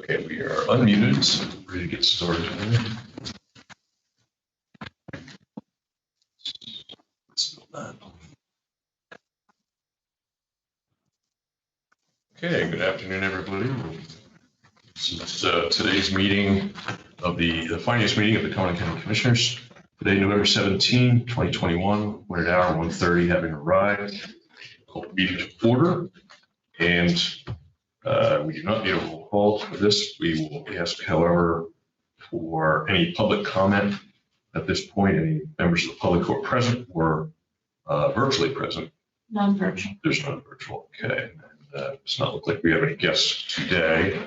Okay, we are unmuted, so ready to get started. Okay, good afternoon, everybody. This is today's meeting of the finance meeting of the Cumberland County Commissioners. Today, November 17, 2021, when at hour 1:30 having arrived. Call the meeting to order, and we do not need a roll call for this. We will ask, however, for any public comment at this point. Any members of the public who are present or virtually present? Non-virtual. There's none virtual. Okay. It does not look like we have any guests today.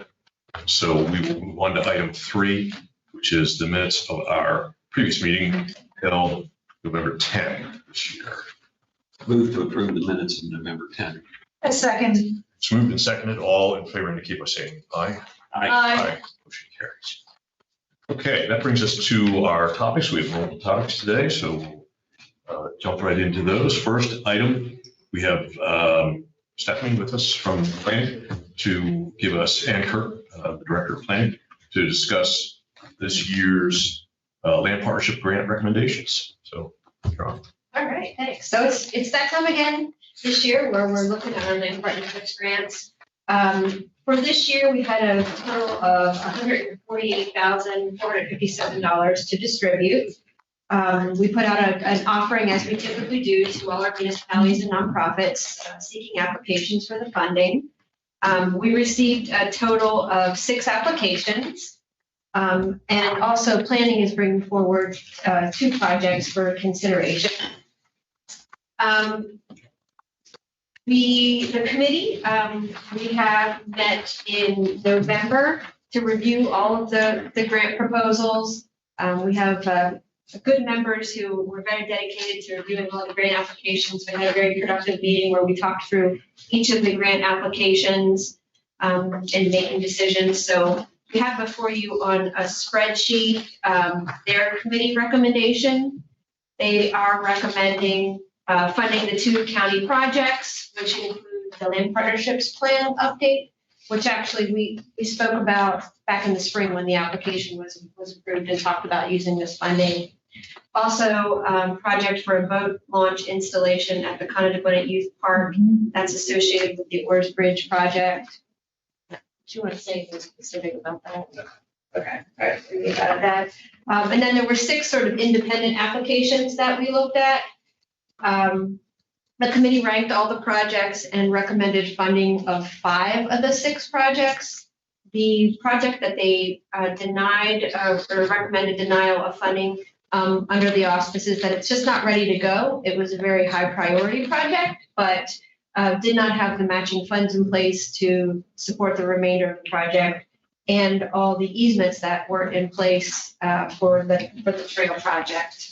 So we will move on to item 3, which is the minutes of our previous meeting held November 10 this year. Move to approve the minutes of November 10. A second. It's moved and seconded. All in favor indicate by saying aye. Aye. Motion carries. Okay, that brings us to our topics. We have multiple topics today, so we'll jump right into those. First item, we have Stephanie with us from planning to give us, and Kurt, the director of planning, to discuss this year's land partnership grant recommendations. So, you're on. All right, thanks. So it's that time again this year where we're looking at our land partnerships grants. For this year, we had a total of $148,457 to distribute. We put out an offering, as we typically do, to all our municipalities and nonprofits seeking applications for the funding. We received a total of 6 applications. And also planning is bringing forward 2 projects for consideration. The committee, we have met in November to review all of the grant proposals. We have good members who were very dedicated to reviewing all the grant applications. We had a very productive meeting where we talked through each of the grant applications and making decisions. So we have before you on a spreadsheet their committee recommendation. They are recommending funding the 2 county projects, which include the land partnerships plan update, which actually we spoke about back in the spring when the application was approved and talked about using this funding. Also, project for a boat launch installation at the Conneaut Youth Park. That's associated with the Orrs Bridge project. Do you want to say anything specific about that? Okay, all right, we get out of that. And then there were 6 sort of independent applications that we looked at. The committee ranked all the projects and recommended funding of 5 of the 6 projects. The project that they denied or recommended denial of funding under the auspices that it's just not ready to go. It was a very high priority project, but did not have the matching funds in place to support the remainder of the project and all the easements that were in place for the trail project.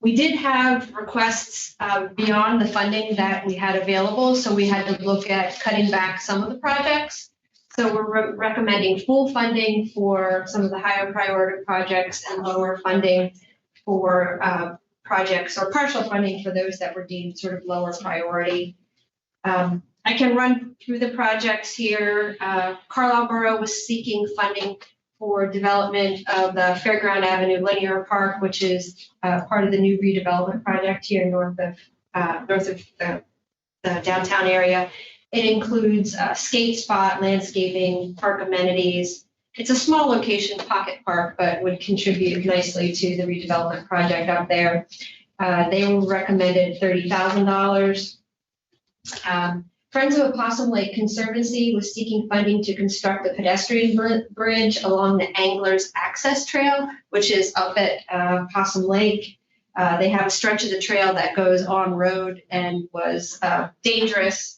We did have requests beyond the funding that we had available, so we had to look at cutting back some of the projects. So we're recommending full funding for some of the higher priority projects and lower funding for projects, or partial funding for those that were deemed sort of lower priority. I can run through the projects here. Carlisle Borough was seeking funding for development of the Fairground Avenue Linear Park, which is part of the new redevelopment project here north of the downtown area. It includes a skate spot, landscaping, park amenities. It's a small location, pocket park, but would contribute nicely to the redevelopment project out there. They recommended $30,000. Friends of Opossum Lake Conservancy was seeking funding to construct a pedestrian bridge along the Anglers Access Trail, which is up at Possum Lake. They have a stretch of the trail that goes on road and was dangerous,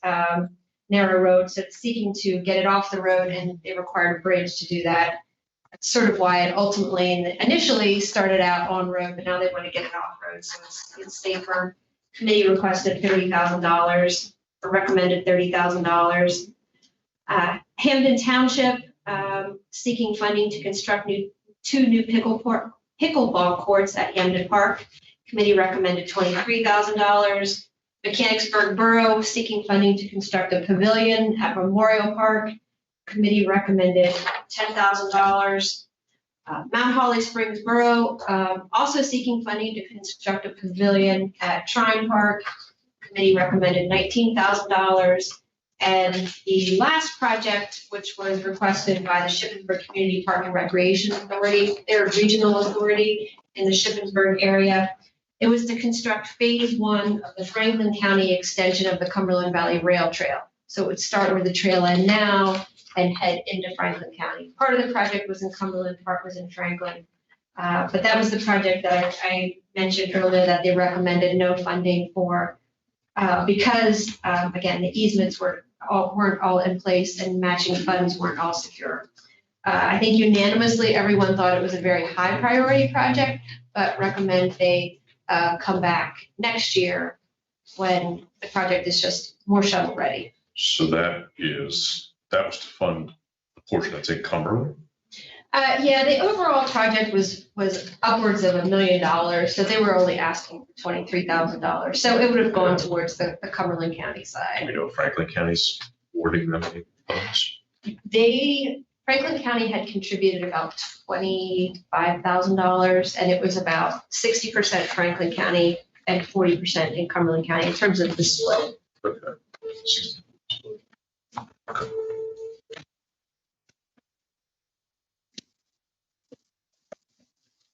narrow road. So it's seeking to get it off the road, and they required a bridge to do that. That's sort of why it ultimately initially started out on road, but now they want to get it off road, so it's safer. Committee requested $30,000. Recommended $30,000. Hamden Township seeking funding to construct 2 new pickleball courts at Hamden Park. Committee recommended $23,000. Mechanicsburg Borough seeking funding to construct a pavilion at Memorial Park. committee recommended $10,000. Mount Holly Springs Borough, also seeking funding to construct a pavilion at Shrine Park. Committee recommended $19,000. And the last project, which was requested by the Shippensburg Community Park and Recreation Authority, their regional authority in the Shippensburg area, it was to construct phase 1 of the Franklin County extension of the Cumberland Valley Rail Trail. So it would start where the trail end now and head into Franklin County. Part of the project was in Cumberland, part was in Franklin. But that was the project that I mentioned earlier that they recommended no funding for because, again, the easements weren't all in place and matching funds weren't all secure. I think unanimously, everyone thought it was a very high priority project, but recommend they come back next year when the project is just more shovel ready. So that was to fund the portion that's in Cumberland? Yeah, the overall project was upwards of $1 million, so they were only asking for $23,000. So it would have gone towards the Cumberland County Do side. we know if Franklin County's awarding them any funds? Franklin County had contributed about $25,000, and it was about 60% Franklin County and 40% in Cumberland County in terms of the split. Okay. Okay.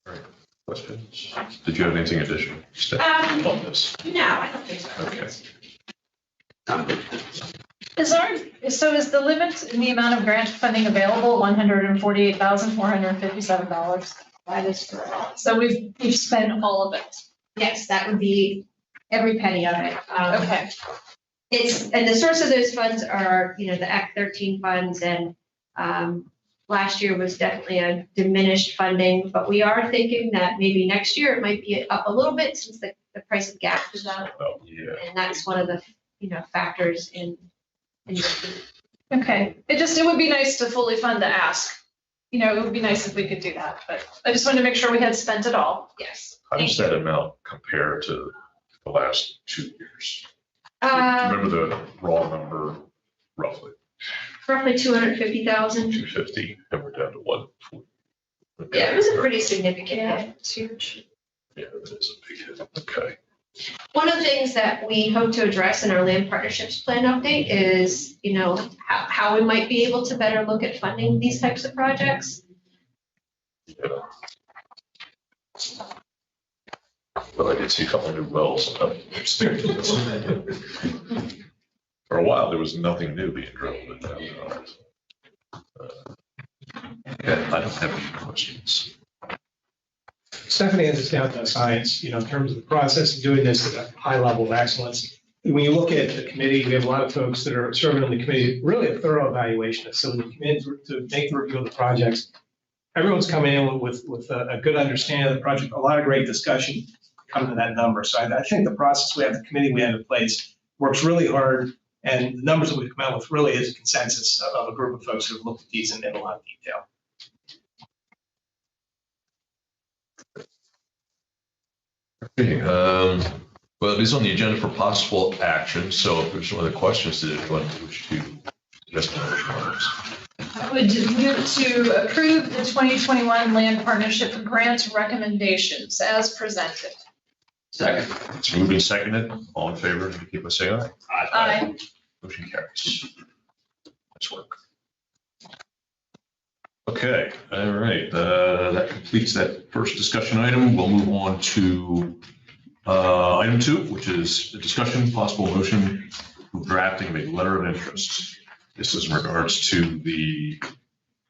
All right. Questions? Did you have anything additional on this? No, I don't think so. Okay. Is the limit in the amount of grant funding available $148,457? That is correct. So we've spent all of it. Yes, that would be every penny of it. Okay. And the source of those funds are, the Act 13 funds, and last year was definitely a diminished funding, but we are thinking that maybe next year it might be up a little bit since the price of gas is up. Oh, yeah. And that's one of the, factors in. Okay. It would be nice to fully fund the ask. It would be nice if we could do that, but I just wanted to make sure we had spent it all. Yes. How does that amount compare to the last 2 years? Do you remember the raw number roughly? Roughly 250,000. 250, and we're down to 140. Okay. Yeah, it was a pretty significant hit. It's huge. Yeah, that is a big hit. Okay. One of the things that we hope to address in our land partnerships plan update is, how we might be able to better look at funding these types of projects. Yeah. Well, I did see a couple of new wells. For a while, there was nothing new being drilled, but now there are. Okay, I don't have any questions. Stephanie has us down to science, in terms of the process of doing this at a high level of excellence. When you look at the committee, we have a lot of folks that are serving on the committee, really a thorough evaluation. So when we come in to make the review of the projects, everyone's coming in with a good understanding of the project, a lot of great discussion coming to that number. So I think the process we have, the committee we have in place works really hard. And the numbers that we've come out with really is a consensus of a group of folks who have looked at these in a lot of detail. Okay, well, it is on the agenda for possible action, so if there's some other questions that anyone wish to address, I would move to approve the 2021 Land Partnership Grant recommendations as presented. Second. it's moved and seconded. All in favor, indicate by saying aye. Aye. Motion carries. Nice work. Okay, all right, that completes that first discussion item. We'll move on to item 2, which is a discussion, possible motion of drafting a letter of interest. This is in regards to the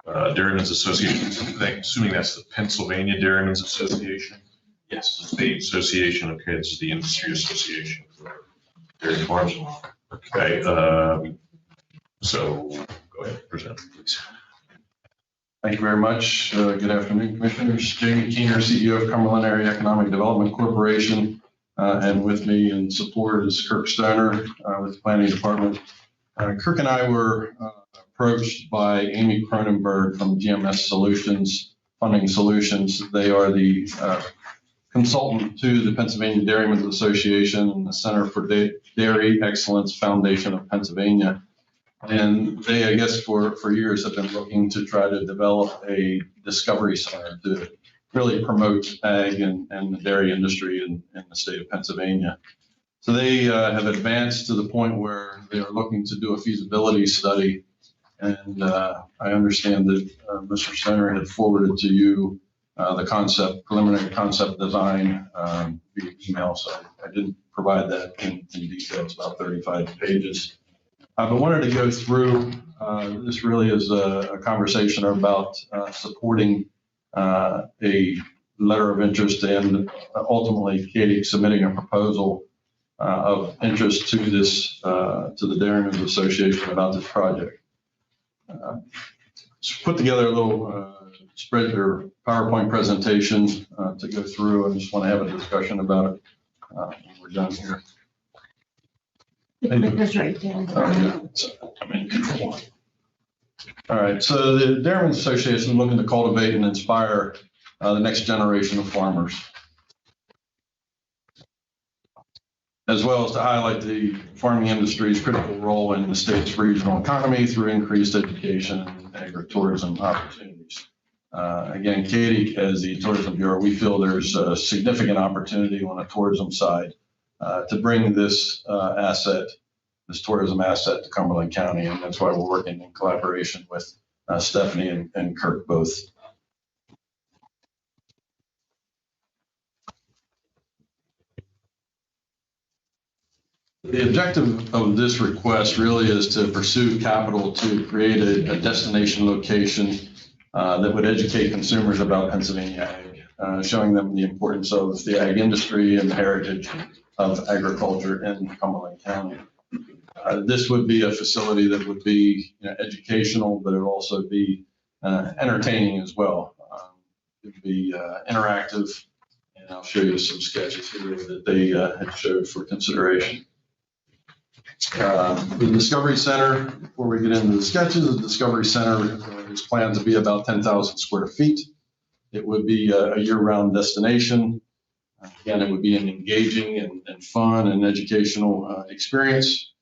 Dairymen's Association, assuming that's the Pennsylvania Dairymen's Association. Yes, the state association. Okay, this is the industry association for dairy farms. Okay, so go ahead, present, please. Thank you very much. Good afternoon, Commissioners. Jamie Keener, CEO of Cumberland Area Economic Development Corporation. And with me in support is Kirk Stoner with the Planning Department. Kirk and I were approached by Amy Cronenberg from GMS Solutions, Funding Solutions. They are the consultant to the Pennsylvania Dairymen's Association and the Center for Dairy Excellence Foundation of Pennsylvania. And they, I guess, for years have been looking to try to develop a discovery center to really promote ag and the dairy industry in the state of Pennsylvania. So they have advanced to the point where they are looking to do a feasibility study. And I understand that Mr. Stoner had forwarded to you the preliminary concept design via email. So I didn't provide that in detail. It's about 35 pages. But wanted to go through, this really is a conversation about supporting a letter of interest and ultimately Katie submitting a proposal of interest to this, to the Dairymen's Association about this project. Put together a little spread or PowerPoint presentation to go through. I just want to have a discussion about it when we're done here. Clicker's right there. I'm in control. All right, so the Dairymen's Association is looking to cultivate and inspire the next generation of farmers, as well as to highlight the farming industry's critical role in the state's regional economy through increased education and agritourism opportunities. Again, Katie, as the Tourism Bureau, we feel there's a significant opportunity on the tourism side to bring this tourism asset to Cumberland County, and that's why we're working in collaboration with Stephanie and Kirk both. The objective of this request really is to pursue capital to create a destination location that would educate consumers about Pennsylvania ag, showing them the importance of the ag industry and the heritage of agriculture in Cumberland County. This would be a facility that would be educational, but it would also be entertaining as well. It would be interactive, and I'll show you some sketches here that they had showed for consideration. The Discovery Center, before we get into the sketches, the Discovery Center is planned to be about 10,000 square feet. It would be a year-round destination. Again, it would be an engaging and fun and educational experience.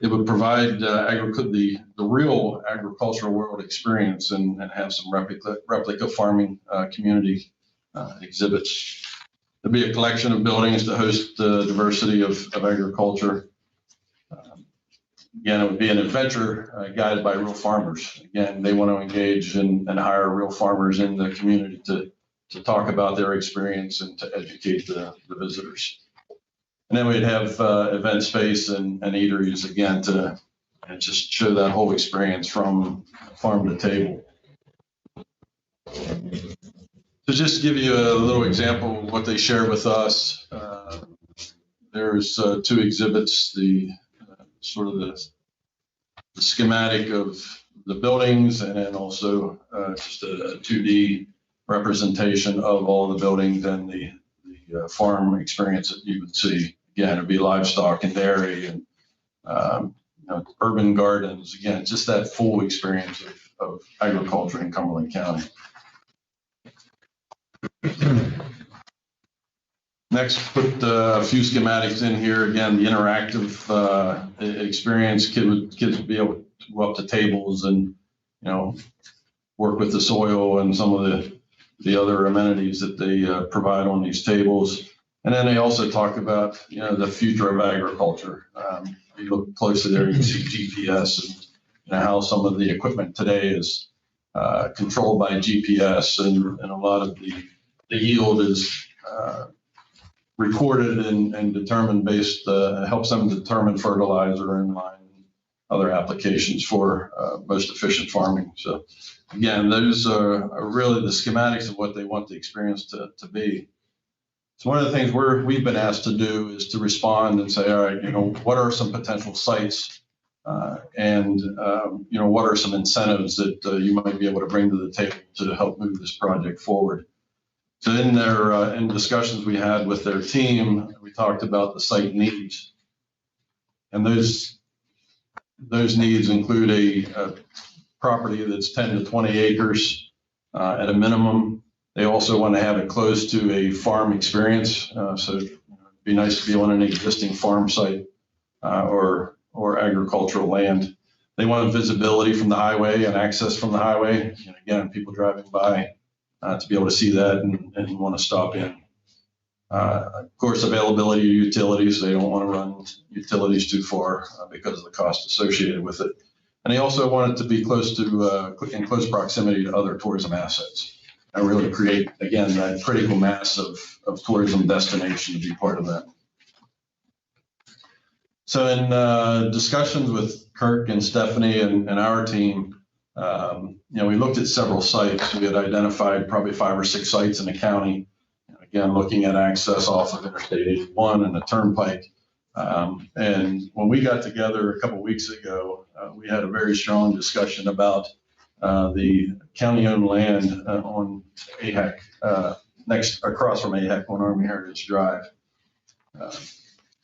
It would provide the real agricultural world experience and have some replica farming community exhibits. There'd be a collection of buildings to host the diversity of agriculture. Again, it would be an adventure guided by real farmers. Again, they want to engage and hire real farmers in the community to talk about their experience and to educate the visitors. And then we'd have event space and eateries, again, to just show that whole experience from farm to table. To just give you a little example of what they shared with us, there's two exhibits, the sort of the schematic of the buildings, and then also just a 2D representation of all the buildings and the farm experience that you would see. Again, it'd be livestock and dairy and urban gardens. Again, just that full experience of agriculture in Cumberland County. Next, put a few schematics in here. Again, the interactive experience. Kids would be able to go up to tables and work with the soil and some of the other amenities that they provide on these tables. And then they also talk about the future of agriculture. You look closely there, you can see GPS and how some of the equipment today is controlled by GPS, and a lot of the yield is recorded and determined based, helps them determine fertilizer and other applications for most efficient farming. So again, those are really the schematics of what they want the experience to be. So one of the things we've been asked to do is to respond and say, all right, what are some potential sites and what are some incentives that you might be able to bring to the table to help move this project forward. So in discussions we had with their team, we talked about the site needs, and those needs include a property that's 10 to 20 acres at a minimum. They also want to have it close to a farm experience, so it'd be nice to be on an existing farm site or agricultural land. They want visibility from the highway and access from the highway. And again, people driving by to be able to see that and want to stop in. Of course, availability of utilities. They don't want to run utilities too far because of the cost associated with it. And they also want it to be close to, in close proximity to other tourism assets. And really create, again, that critical mass of tourism destination to be part of that. So in discussions with Kirk and Stephanie and our team, we looked at several sites. We had identified probably 5 or 6 sites in the county. Again, looking at access off of Interstate 81 and the Turnpike. And when we got together a couple of weeks ago, we had a very strong discussion about the county-owned land on AHEC, across from AHEC on Army Heritage Drive.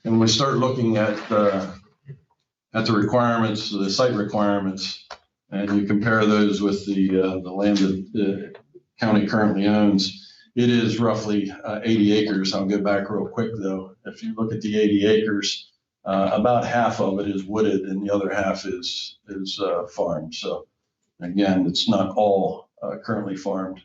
And we start looking at the requirements, the site requirements, and you compare those with the land that the county currently owns. It is roughly 80 acres. I'll go back real quick though. If you look at the 80 acres, about half of it is wooded and the other half is farmed. So again, it's not all currently farmed.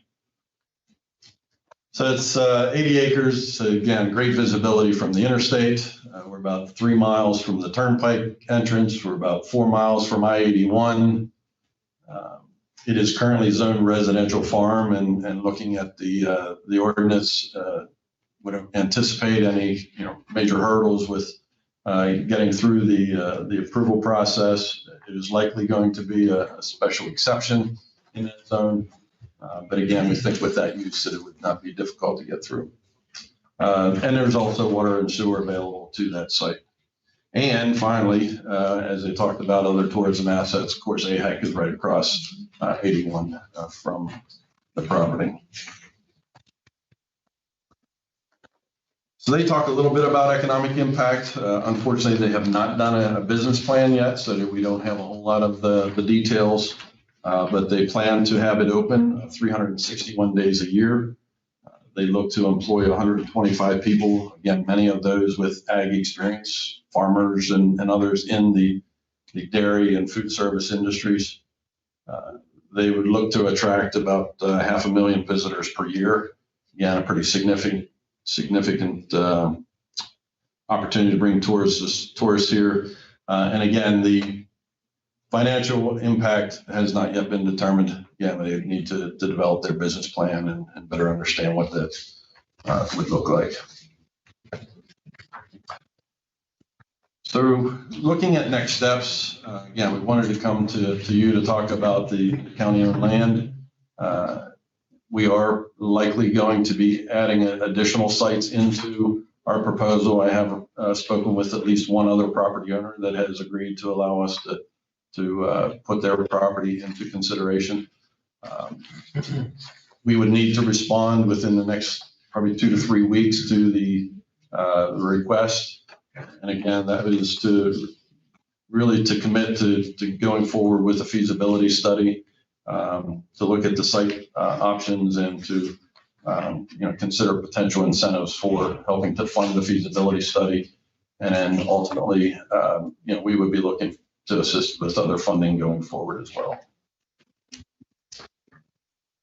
So it's 80 acres. So again, great visibility from the interstate. We're about 3 miles from the Turnpike entrance. We're about 4 miles from I-81. It is currently zoned residential farm, and looking at the ordinance, would anticipate any major hurdles with getting through the approval process. It is likely going to be a special exception in that zone, but again, we think with that use that it would not be difficult to get through. And there's also water and sewer available to that site. And finally, as I talked about other tourism assets, of course, AHEC is right across 81 from the property. So they talk a little bit about economic impact. Unfortunately, they have not done a business plan yet, so that we don't have a whole lot of the details, but they plan to have it open 361 days a year. They look to employ 125 people, again, many of those with ag experience, farmers and others in the dairy and food service industries. They would look to attract about 500,000 visitors per year. Again, a pretty significant opportunity to bring tourists here. And again, the financial impact has not yet been determined. Yeah, they need to develop their business plan and better understand what that would look like. So looking at next steps, again, we wanted to come to you to talk about the county-owned land. We are likely going to be adding additional sites into our proposal. I have spoken with at least one other property owner that has agreed to allow us to put their property into consideration. We would need to respond within the next probably 2 to 3 weeks to the request. And again, that is to commit to going forward with a feasibility study, to look at the site options and to consider potential incentives for helping to fund the feasibility study. And then ultimately, we would be looking to assist with other funding going forward as well.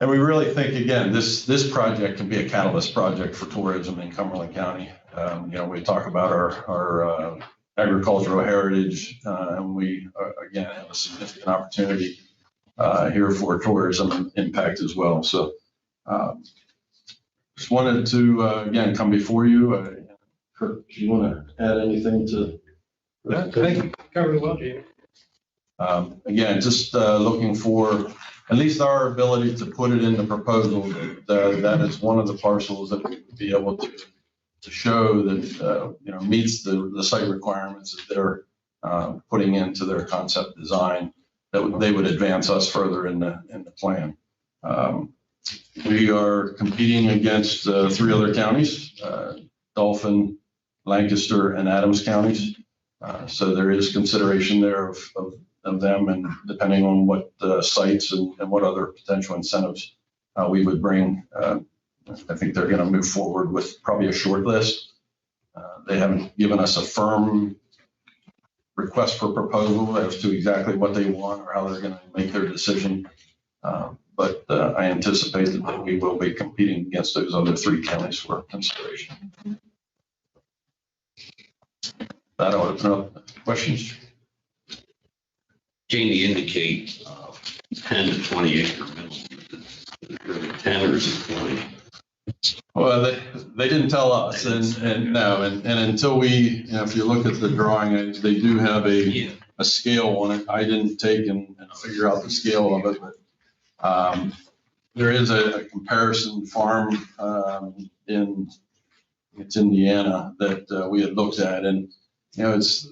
And we really think, again, this project can be a catalyst project for tourism in Cumberland County. We talk about our agricultural heritage, and we, again, have a significant opportunity here for tourism impact as well. So just wanted to, again, come before you. Kirk, do you want to add anything to? No, thank you. Covered it well, Jamie. Again, just looking for at least our ability to put it in the proposal that is one of the parcels that we would be able to show that meets the site requirements that they're putting into their concept design, that they would advance us further in the plan. We are competing against 3 other counties, Dauphin, Lancaster, and Adams counties. So there is consideration there of them, and depending on what sites and what other potential incentives we would bring, I think they're going to move forward with probably a short list. They haven't given us a firm request for proposal as to exactly what they want or how they're going to make their decision. But I anticipate that we will be competing against those other 3 counties for consideration. That'll open up questions. Jamie indicate 10 to 20 acre minimum. 10 or is it 20? Well, they didn't tell us, and no, and until we, if you look at the drawing, they do have a scale on it. I didn't take and figure out the scale of it, but there is a comparison farm it's Indiana that we had looked at, and it's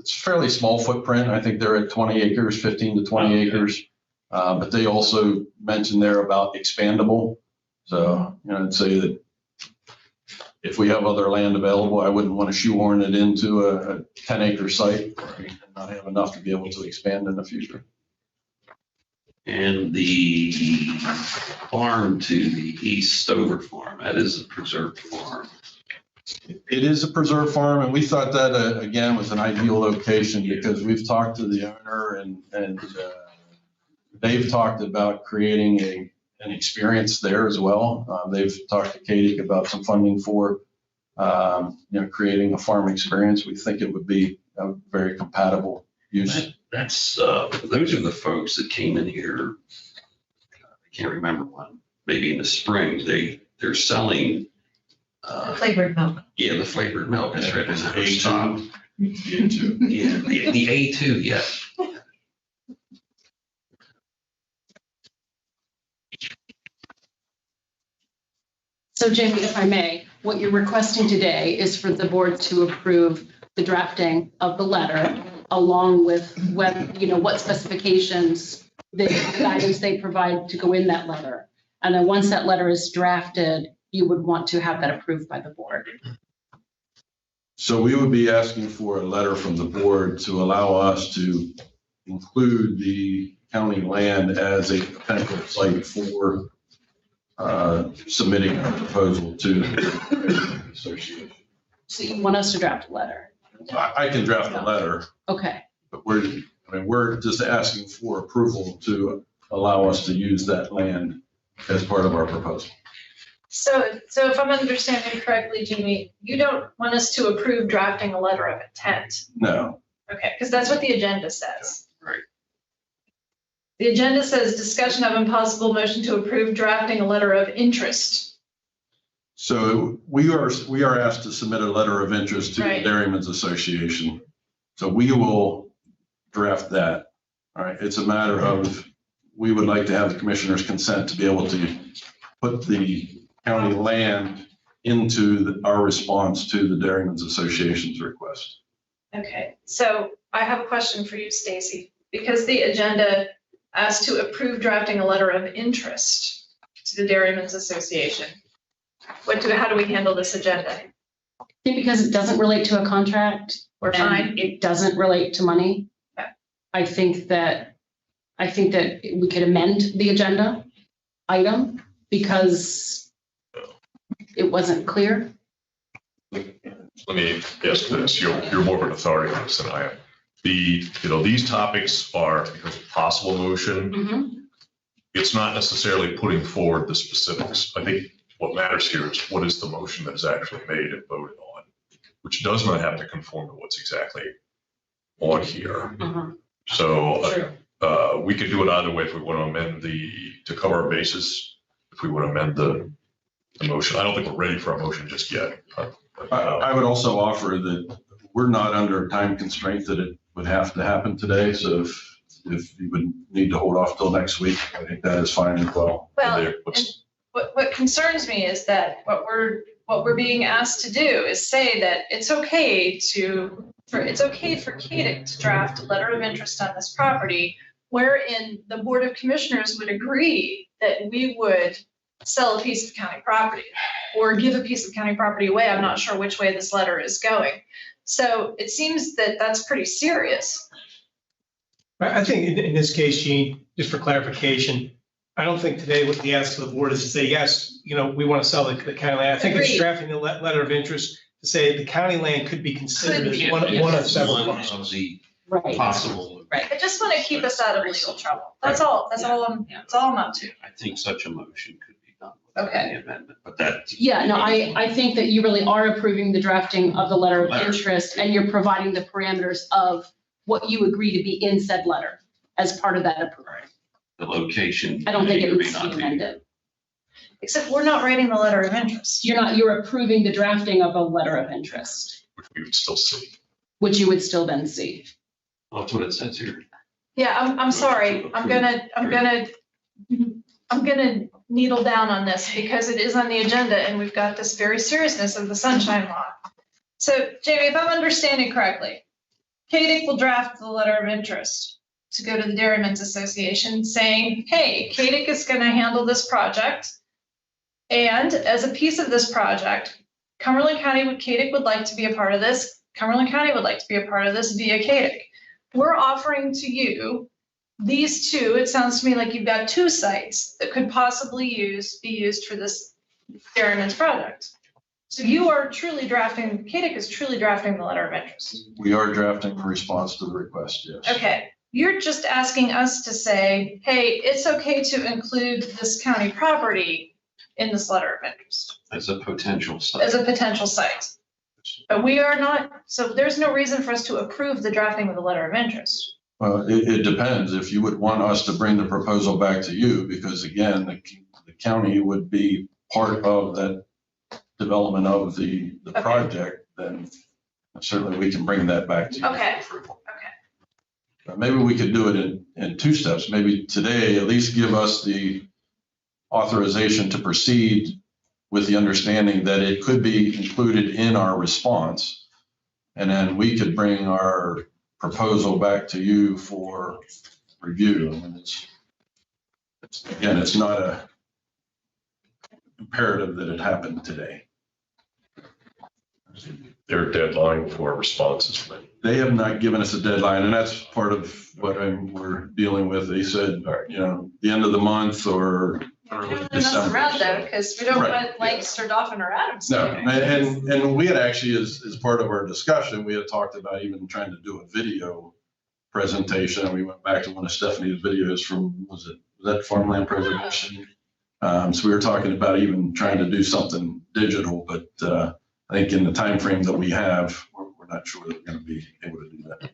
fairly small footprint. I think they're at 20 acres, 15 to 20 acres, but they also mentioned there about expandable. So, I'd say that if we have other land available, I wouldn't want to shoehorn it into a 10-acre site and not have enough to be able to expand in the future. And the farm to the East Stover farm, that is a preserved farm. It is a preserved farm, and we thought that, again, was an ideal location because we've talked to the owner and they've talked about creating an experience there as well. They've talked to Katie about some funding for, creating a farm experience. We think it would be a very compatible use. That's those are the folks that came in here. I can't remember one. Maybe in the spring, they're selling Flavored milk. Yeah, the flavored milk. That's right. There's A2. Yeah, the A2. Yeah. So Jamie, if I may, what you're requesting today is for the board to approve the drafting of the letter along with what specifications, the guidance they provide to go in that letter. And then once that letter is drafted, you would want to have that approved by the board. So we would be asking for a letter from the board to allow us to include the county land as a potential site for submitting a proposal to the association. So you want us to draft a letter? I can draft a letter, Okay. but we're just asking for approval to allow us to use that land as part of our proposal. So if I'm understanding correctly, Jamie, you don't want us to approve drafting a letter of intent? No. Okay, because that's what the agenda says. Right. The agenda says discussion of impossible motion to approve drafting a letter of interest. So we are asked to submit a letter of interest to the Right. Dairymen's Association. So we will draft that. All right. It's a matter of, we would like to have the commissioner's consent to be able to put the county land into our response to the Dairymen's Association's request. Okay, so I have a question for you, Stacy, because the agenda asks to approve drafting a letter of interest to the Dairymen's Association. How do we handle this agenda? I think because it doesn't relate to a contract. We're fine. And it doesn't relate to money. Okay. I think that we could amend the agenda item because it wasn't clear. Let me ask this, you're more of an authority on this than I am. These topics are because of possible motion. It's not necessarily putting forward the specifics. I think what matters here is what is the motion that is actually made and voted on, which does not have to conform to what's exactly on here. So we could do it either way if we want to amend to cover our bases, if we would amend the motion. I don't think we're ready for a motion just yet. I would also offer that we're not under a time constraint that it would have to happen today. So if you would need to hold off till next week, I think that is fine as well. Well, and what concerns me is that what we're being asked to do is say that it's okay for Kadick to draft a letter of interest on this property, wherein the Board of Commissioners would agree that we would sell a piece of county property or give a piece of county property away. I'm not sure which way this letter is going. So it seems that that's pretty serious. I think in this case, Gene, just for clarification, I don't think today what the ask of the board is to say, yes, we want to sell the county land. I think it's Agreed. drafting the letter of interest to say the county land could be considered as one of several. One of the Right. possible. I just want to keep us out of legal trouble. That's all. That's all I'm up to. I think such a motion could be done. Okay. The amendment, but that. Yeah, no, I think that you really are approving the drafting of the letter of interest, and you're providing the parameters of what you agree to be in said letter as part of that approval. The location. I don't think it may or needs may to be not be. amended. Except we're not writing the letter of interest. You're approving the drafting of a letter of interest, Which we would still see. which you would still then see. Well, that's what it says here. Yeah, I'm sorry. I'm gonna needle down on this because it is on the agenda and we've got this very seriousness of the sunshine law. So Jamie, if I'm understanding correctly, KDIC will draft the letter of interest to go to the Dairymen's Association saying, hey, KDIC is gonna handle this project. And as a piece of this project, KDIC would like to be a part of this. Cumberland County would like to be a part of this via KDIC. We're offering to you these two. It sounds to me like you've got two sites that could possibly be used for this Dairymen's project. So you are truly drafting, KDIC is truly drafting the letter of interest. We are drafting a response to the request, yes. Okay, you're just asking us to say, hey, it's okay to include this county property in this letter of interest As a potential site. as a potential site. But we are not, so there's no reason for us to approve the drafting of the letter of interest. Well, it depends if you would want us to bring the proposal back to you, because again, the county would be part of that development of the Okay. project, then certainly we can bring that back to you. Okay. for approval. Maybe we could do it in two steps. Maybe today, at least give us the authorization to proceed with the understanding that it could be included in our response. And then we could bring our proposal back to you for review. I mean, it's not a imperative that it happen today. Their deadline for responses. They have not given us a deadline, and that's part of what we're dealing with. They said, the end of the month or early Mess December. around though, because we don't Right, want like Sir Dauphin or Adams. No, and we had actually, as part of our discussion, we had talked about even trying to do a video presentation. And we went back to one of Stephanie's videos from, was that Farmland Preservation? So we were talking about even trying to do something digital, but I think in the time frame that we have, we're not sure that we're going to be able to do that.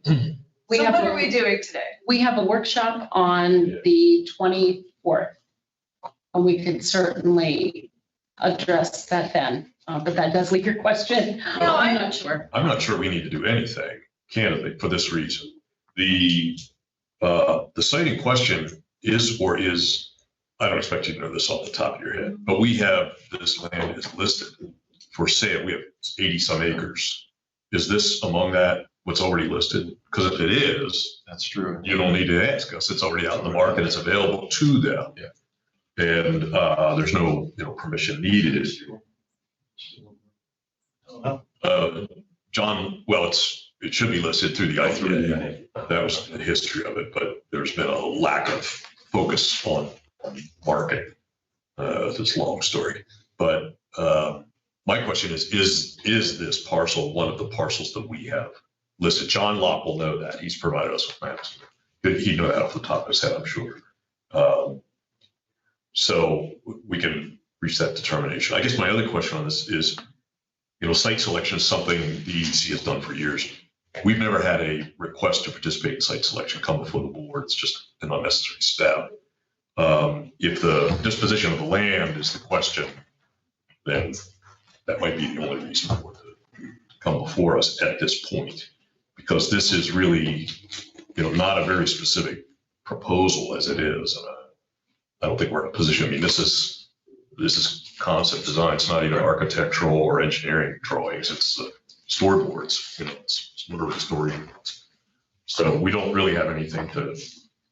So what are we doing today? We have a workshop on the 24th. And we could certainly address that then, but that does leave your question. No, I'm not sure. I'm not sure we need to do anything, candidly, for this reason. The site in question is, I don't expect you to know this off the top of your head, but we have, this land is listed for sale. We have 80 some acres. Is this among that, what's already listed? Because if it is, That's true. you don't need to ask us. It's already out in the market. It's available to them. Yeah. And there's no, permission needed. John, well, it should be listed through the IPA. That was the history of it, but there's been a lack of focus on the market. It's a long story, but my question is this parcel one of the parcels that we have listed? John Locke will know that. He's provided us with maps. He'd know that off the top of his head, I'm sure. So we can reach that determination. I guess my other question on this is, site selection is something the EDC has done for years. We've never had a request to participate in site selection come before the board. It's just an unnecessary step. If the disposition of the land is the question, then that might be the only reason for it to come before us at this point, because this is really, not a very specific proposal as it is. I don't think we're in a position. I mean, this is concept design. It's not even architectural or engineering drawings. It's storyboards. It's literally storyboards. So we don't really have anything to.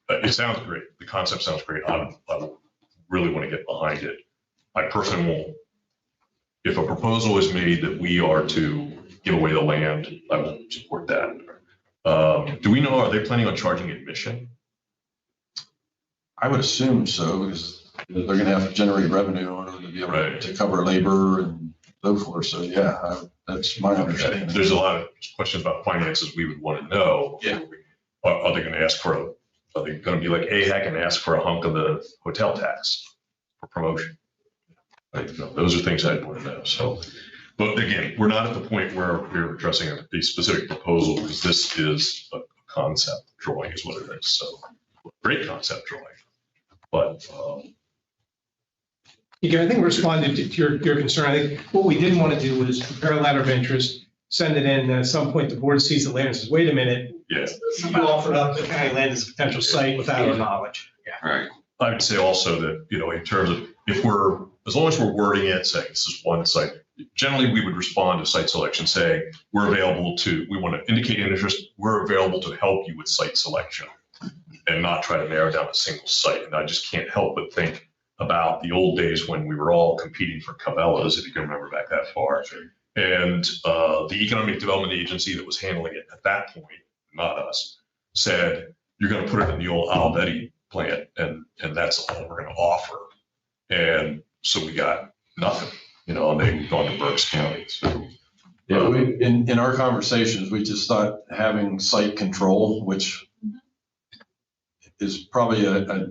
It sounds great. The concept sounds great. I really want to get behind it. I personally won't. If a proposal is made that we are to give away the land, I won't support that. Do we know? Are they planning on charging admission? I would assume so, because they're going to have to generate revenue in order to be able to cover labor and so forth. So yeah, that's my understanding. There's a lot of questions about finances we would want to know. Yeah. Are they gonna ask for are they gonna be like AHAC and ask for a hunk of the hotel tax for promotion? Those are things I'd want to know, so. But again, we're not at the point where we're addressing a specific proposal, because this is a concept drawing is what it is, so. Great concept drawing, but, Again, I think we responded to your concern. I think what we didn't want to do was prepare a letter of interest, send it in, and at some point the board sees the land and says, wait a minute, yeah. you offered up the county land as a potential site without our knowledge. Right. I would say also that, in terms of, as long as we're wording it, saying this is one site, generally we would respond to site selection, saying, we want to indicate an interest, we're available to help you with site selection, and not try to narrow down a single site. And I just can't help but think about the old days when we were all competing for Cabela's, if you can remember back that far. And the Economic Development Agency that was handling it at that point, not us, said, you're going to put it in the old Alvetti plant, and that's all we're going to offer. And so we got nothing, and they've gone to Berks County. So, Yeah, in our conversations, we just thought having site control, which is probably a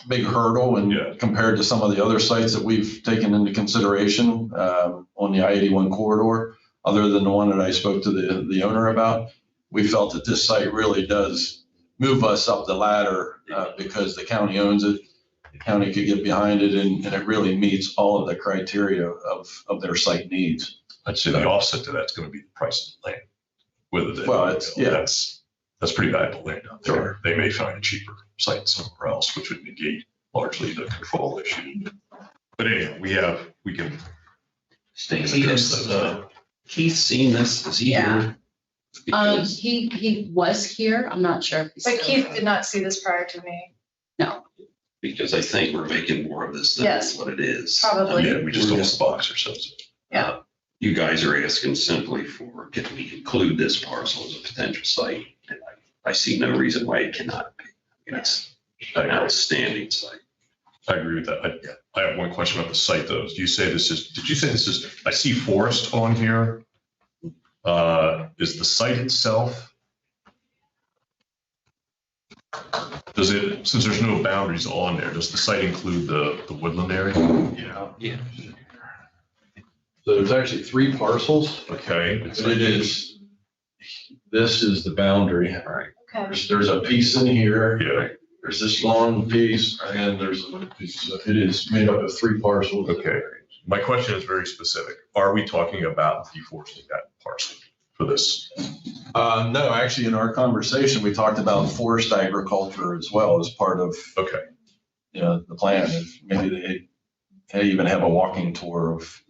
big hurdle and compared to some of the other sites that we've taken into consideration on the I-81 corridor, other than the one that I spoke to the owner about, we felt that this site really does move us up the ladder because the county owns it. The county could get behind it, and it really meets all of the criteria of their site needs. I'd say the offset to that's going to be the price of the land. That's pretty valuable land out there. Sure. They may find a cheaper site somewhere else, which would negate largely the control issue. But anyway, we can Stacy, has Keith seen this? Is he Yeah. here? Because- He was here. I'm not sure. If he's But still Keith here. did not see this prior to me, No. Because I think we're making more of this than Yes. what it is. probably. Yeah, we just don't want to box ourselves. Yeah. You guys are asking simply for, can we include this parcel as a potential site? And I see no reason why it cannot be. It's an outstanding site. I agree with that. I have one question about the site though. Did you say this is, I see forest on here. Is the site itself? Does it, since there's no boundaries on there, does the site include the woodland area? Yeah. So there's actually 3 parcels. Okay. This is the boundary. Right. Okay. There's a piece in here. Yeah, There's this long piece, and there's a little piece. So it is made up of 3 parcels. okay. My question is very specific. Are we talking about deforesting that parcel for this? No, actually, in our conversation, we talked about forest agriculture as well as part of Okay, the plan. Maybe they even have a walking tour of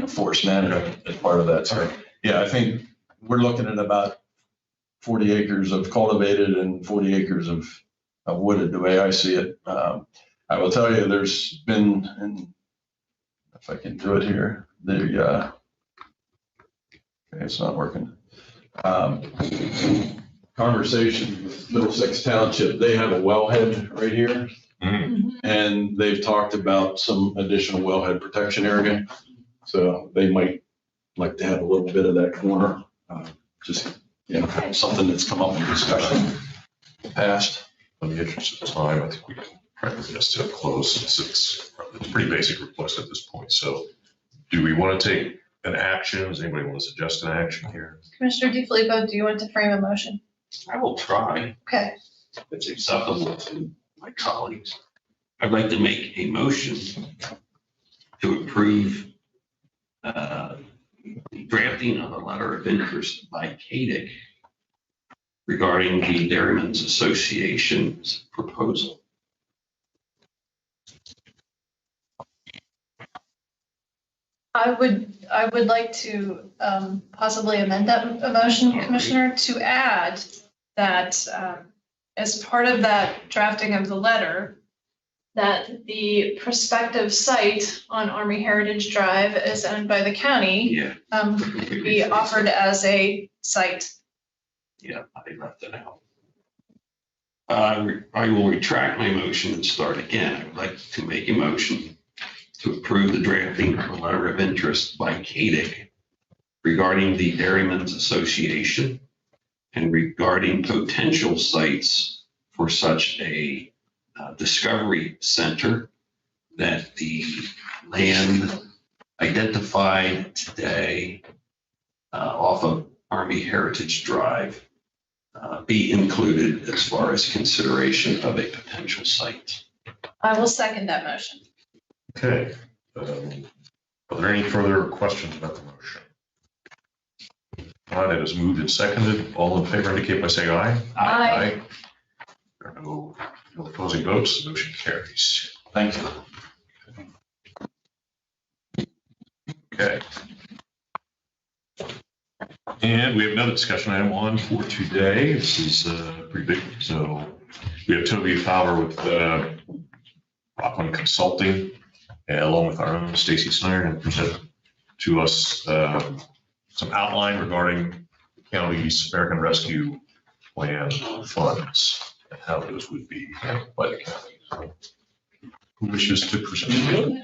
forest management as part of that. So, yeah, I think we're looking at about 40 acres of cultivated and 40 acres of wooded, the way I see it. I will tell you, there's been, and if I can do it here, okay, it's not working. Conversation with Middlesex Township, they have a wellhead right here, and they've talked about some additional wellhead protection area. So they might like to have a little bit of that corner, just, something that's come up in discussion in the past. in the interest of time, I think we can probably just to close since it's a pretty basic request at this point. So do we want to take an action? Does anybody want to suggest an action here? Commissioner DiFilippo, do you want to frame a motion? I will try. Okay. If it's acceptable to my colleagues. I'd like to make a motion to approve the drafting of a letter of interest by CADIC regarding the Dairymen's Association's proposal. I would like to possibly amend that motion, Commissioner, to add that as part of that drafting of the letter, that the prospective site on Army Heritage Drive is owned by the county, Yeah. be offered as a site. Yeah, I left it out. I will retract my motion and start again. I would like to make a motion to approve the drafting of a letter of interest by CADIC regarding the Dairymen's Association and regarding potential sites for such a discovery center, that the land identified today off of Army Heritage Drive be included as far as consideration of a potential site. I will second that motion. Okay. Are there any further questions about the motion? All right, it is moved and seconded. All in favor indicate by saying aye. Aye. There are no opposing votes. The motion carries. Thank you. Okay. And we have another discussion item on for today. This is pretty big. So we have Toby Fowler with Rockland Consulting, along with our own Stacy Snyder, and present to us some outline regarding the county's American Rescue Plan funds and how those would be handled by the county. So, who wishes to present?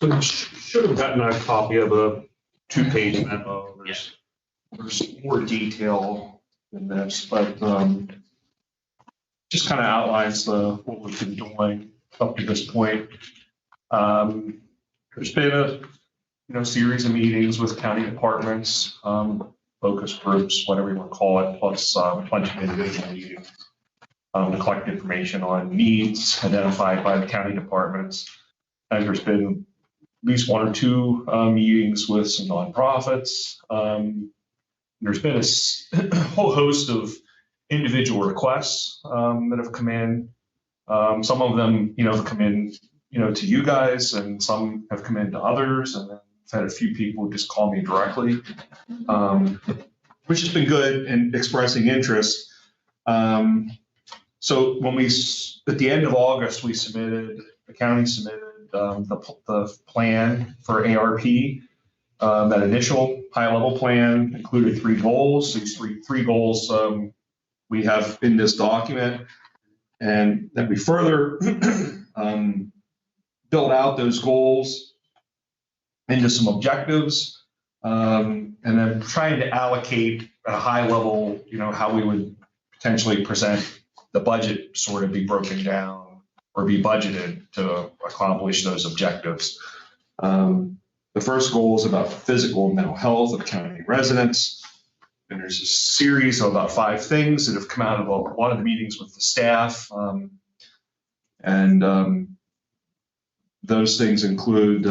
So you should have gotten a copy of a two-page memo. There's more detail in this, but just kind of outlines what we've been doing up to this point. There's been a series of meetings with county departments, focus groups, whatever you want to call it, plus a bunch of individual meetings to collect information on needs identified by the county departments. And there's been at least one or two meetings with some nonprofits. There's been a whole host of individual requests that have come in. Some of them, have come in, to you guys, and some have come in to others. And then I've had a few people just call me directly, which has been good in expressing interest. So when at the end of August, the county submitted the plan for ARP. That initial high-level plan included 3 goals. These three goals we have in this document, and then we further build out those goals into some objectives, and then trying to allocate at a high level, how we would potentially present the budget, sort of be broken down or be budgeted to accomplish those objectives. The first goal is about physical and mental health of county residents. And there's a series of about 5 things that have come out of a lot of the meetings with the staff. Those things include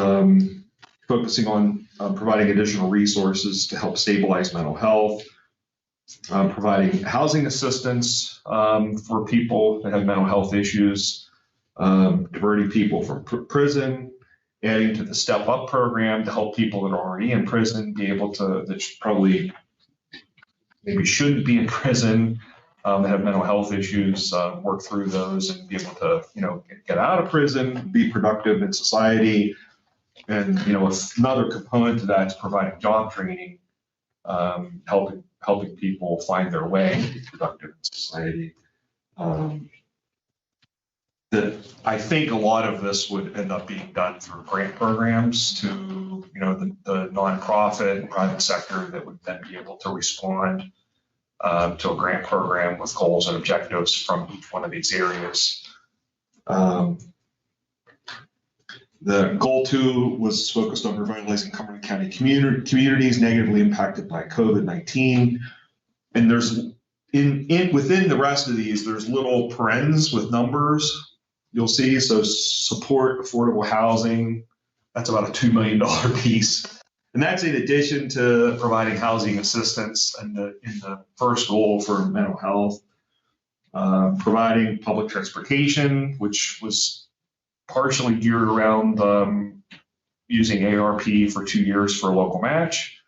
focusing on providing additional resources to help stabilize mental health, providing housing assistance for people that have mental health issues, diverting people from prison, adding to the Step Up program to help people that are already in prison be able to, that probably maybe shouldn't be in prison, that have mental health issues, work through those and be able to, get out of prison, be productive in society. And, another component to that is providing job training, helping people find their way and be productive in society. That I think a lot of this would end up being done through grant programs to, the nonprofit and private sector that would then be able to respond to a grant program with goals and objectives from each one of these areas. The goal 2 was focused on revitalizing Cumberland County communities negatively impacted by COVID-19. And there's within the rest of these, there's little parens with numbers. You'll see, so support affordable housing, that's about a $2 million piece. And that's in addition to providing housing assistance in the first goal for mental health, providing public transportation, which was partially geared around using ARP for 2 years for a local match.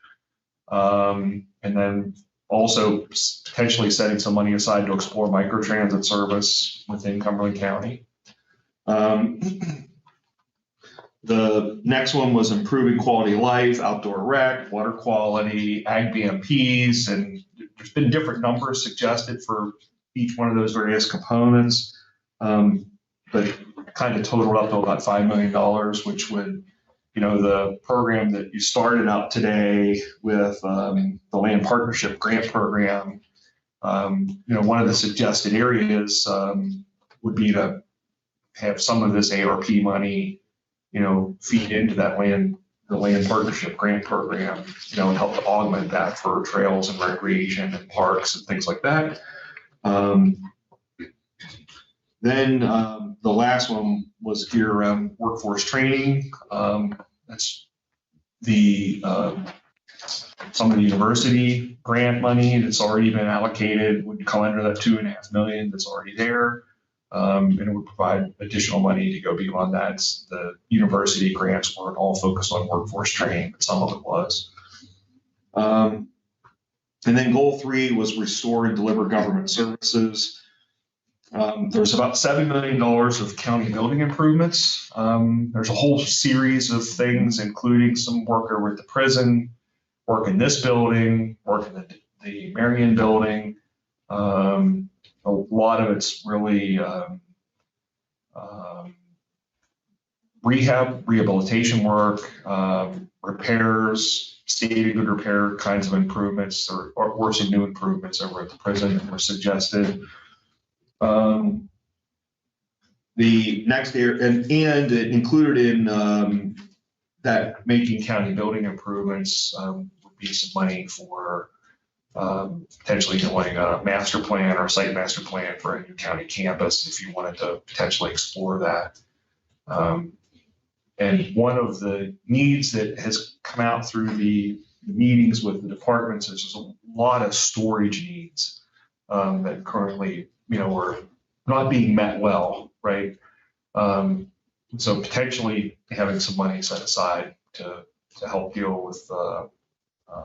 And then also potentially setting some money aside to explore microtransit service within Cumberland County. The next one was improving quality of life, outdoor rec, water quality, ag BMPs, and there's been different numbers suggested for each one of those various components, but kind of totaled up to about $5 million, which would the program that you started out today with the Land Partnership Grant Program, one of the suggested areas would be to have some of this ARP money, feed into that the Land Partnership Grant Program, and help to augment that for trails and recreation and parks and things like that. Then the last one was geared around workforce training. That's the some of the university grant money that's already been allocated would come under that $2.5 million that's already there. And it would provide additional money to go beyond that. The university grants weren't all focused on workforce training, but some of it was. And then goal 3 was restore and deliver government services. There's about $7 million of county building improvements. There's a whole series of things, including some work over at the prison, work in this building, work in the Marion building. A lot of it's really rehabilitation work, repairs, state of good repair kinds of improvements, or some new improvements over at the prison that were suggested. The next area, and included in that making county building improvements would be some money for potentially doing a master plan or a site master plan for a new county campus if you wanted to potentially explore that. And one of the needs that has come out through the meetings with the departments is just a lot of storage needs that currently, are not being met well, right? So potentially having some money set aside to help deal with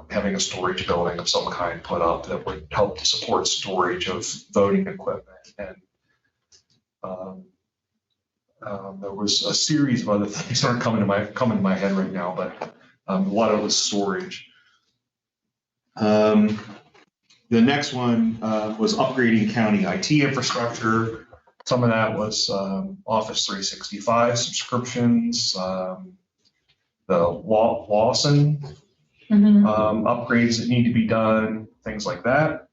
having a storage building of some kind put up that would help to support storage of voting equipment. And there was a series of other things that aren't coming to my head right now, but a lot of it was storage. The next one was upgrading county IT infrastructure. Some of that was Office 365 subscriptions, the Lawson upgrades that need to be done, things like that.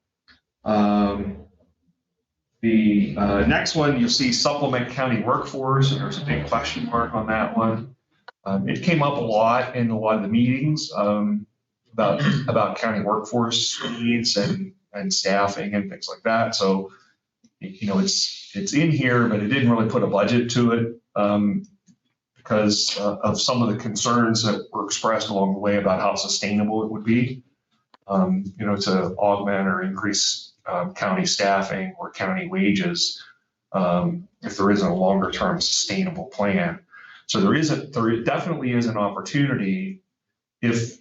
The next one, you'll see supplement county workforce, and there's a big question mark on that one. It came up a lot in a lot of the meetings about county workforce needs and staffing and things like that. So, it's in here, but it didn't really put a budget to it because of some of the concerns that were expressed along the way about how sustainable it would be, to augment or increase county staffing or county wages if there isn't a longer term sustainable plan. So there definitely is an opportunity if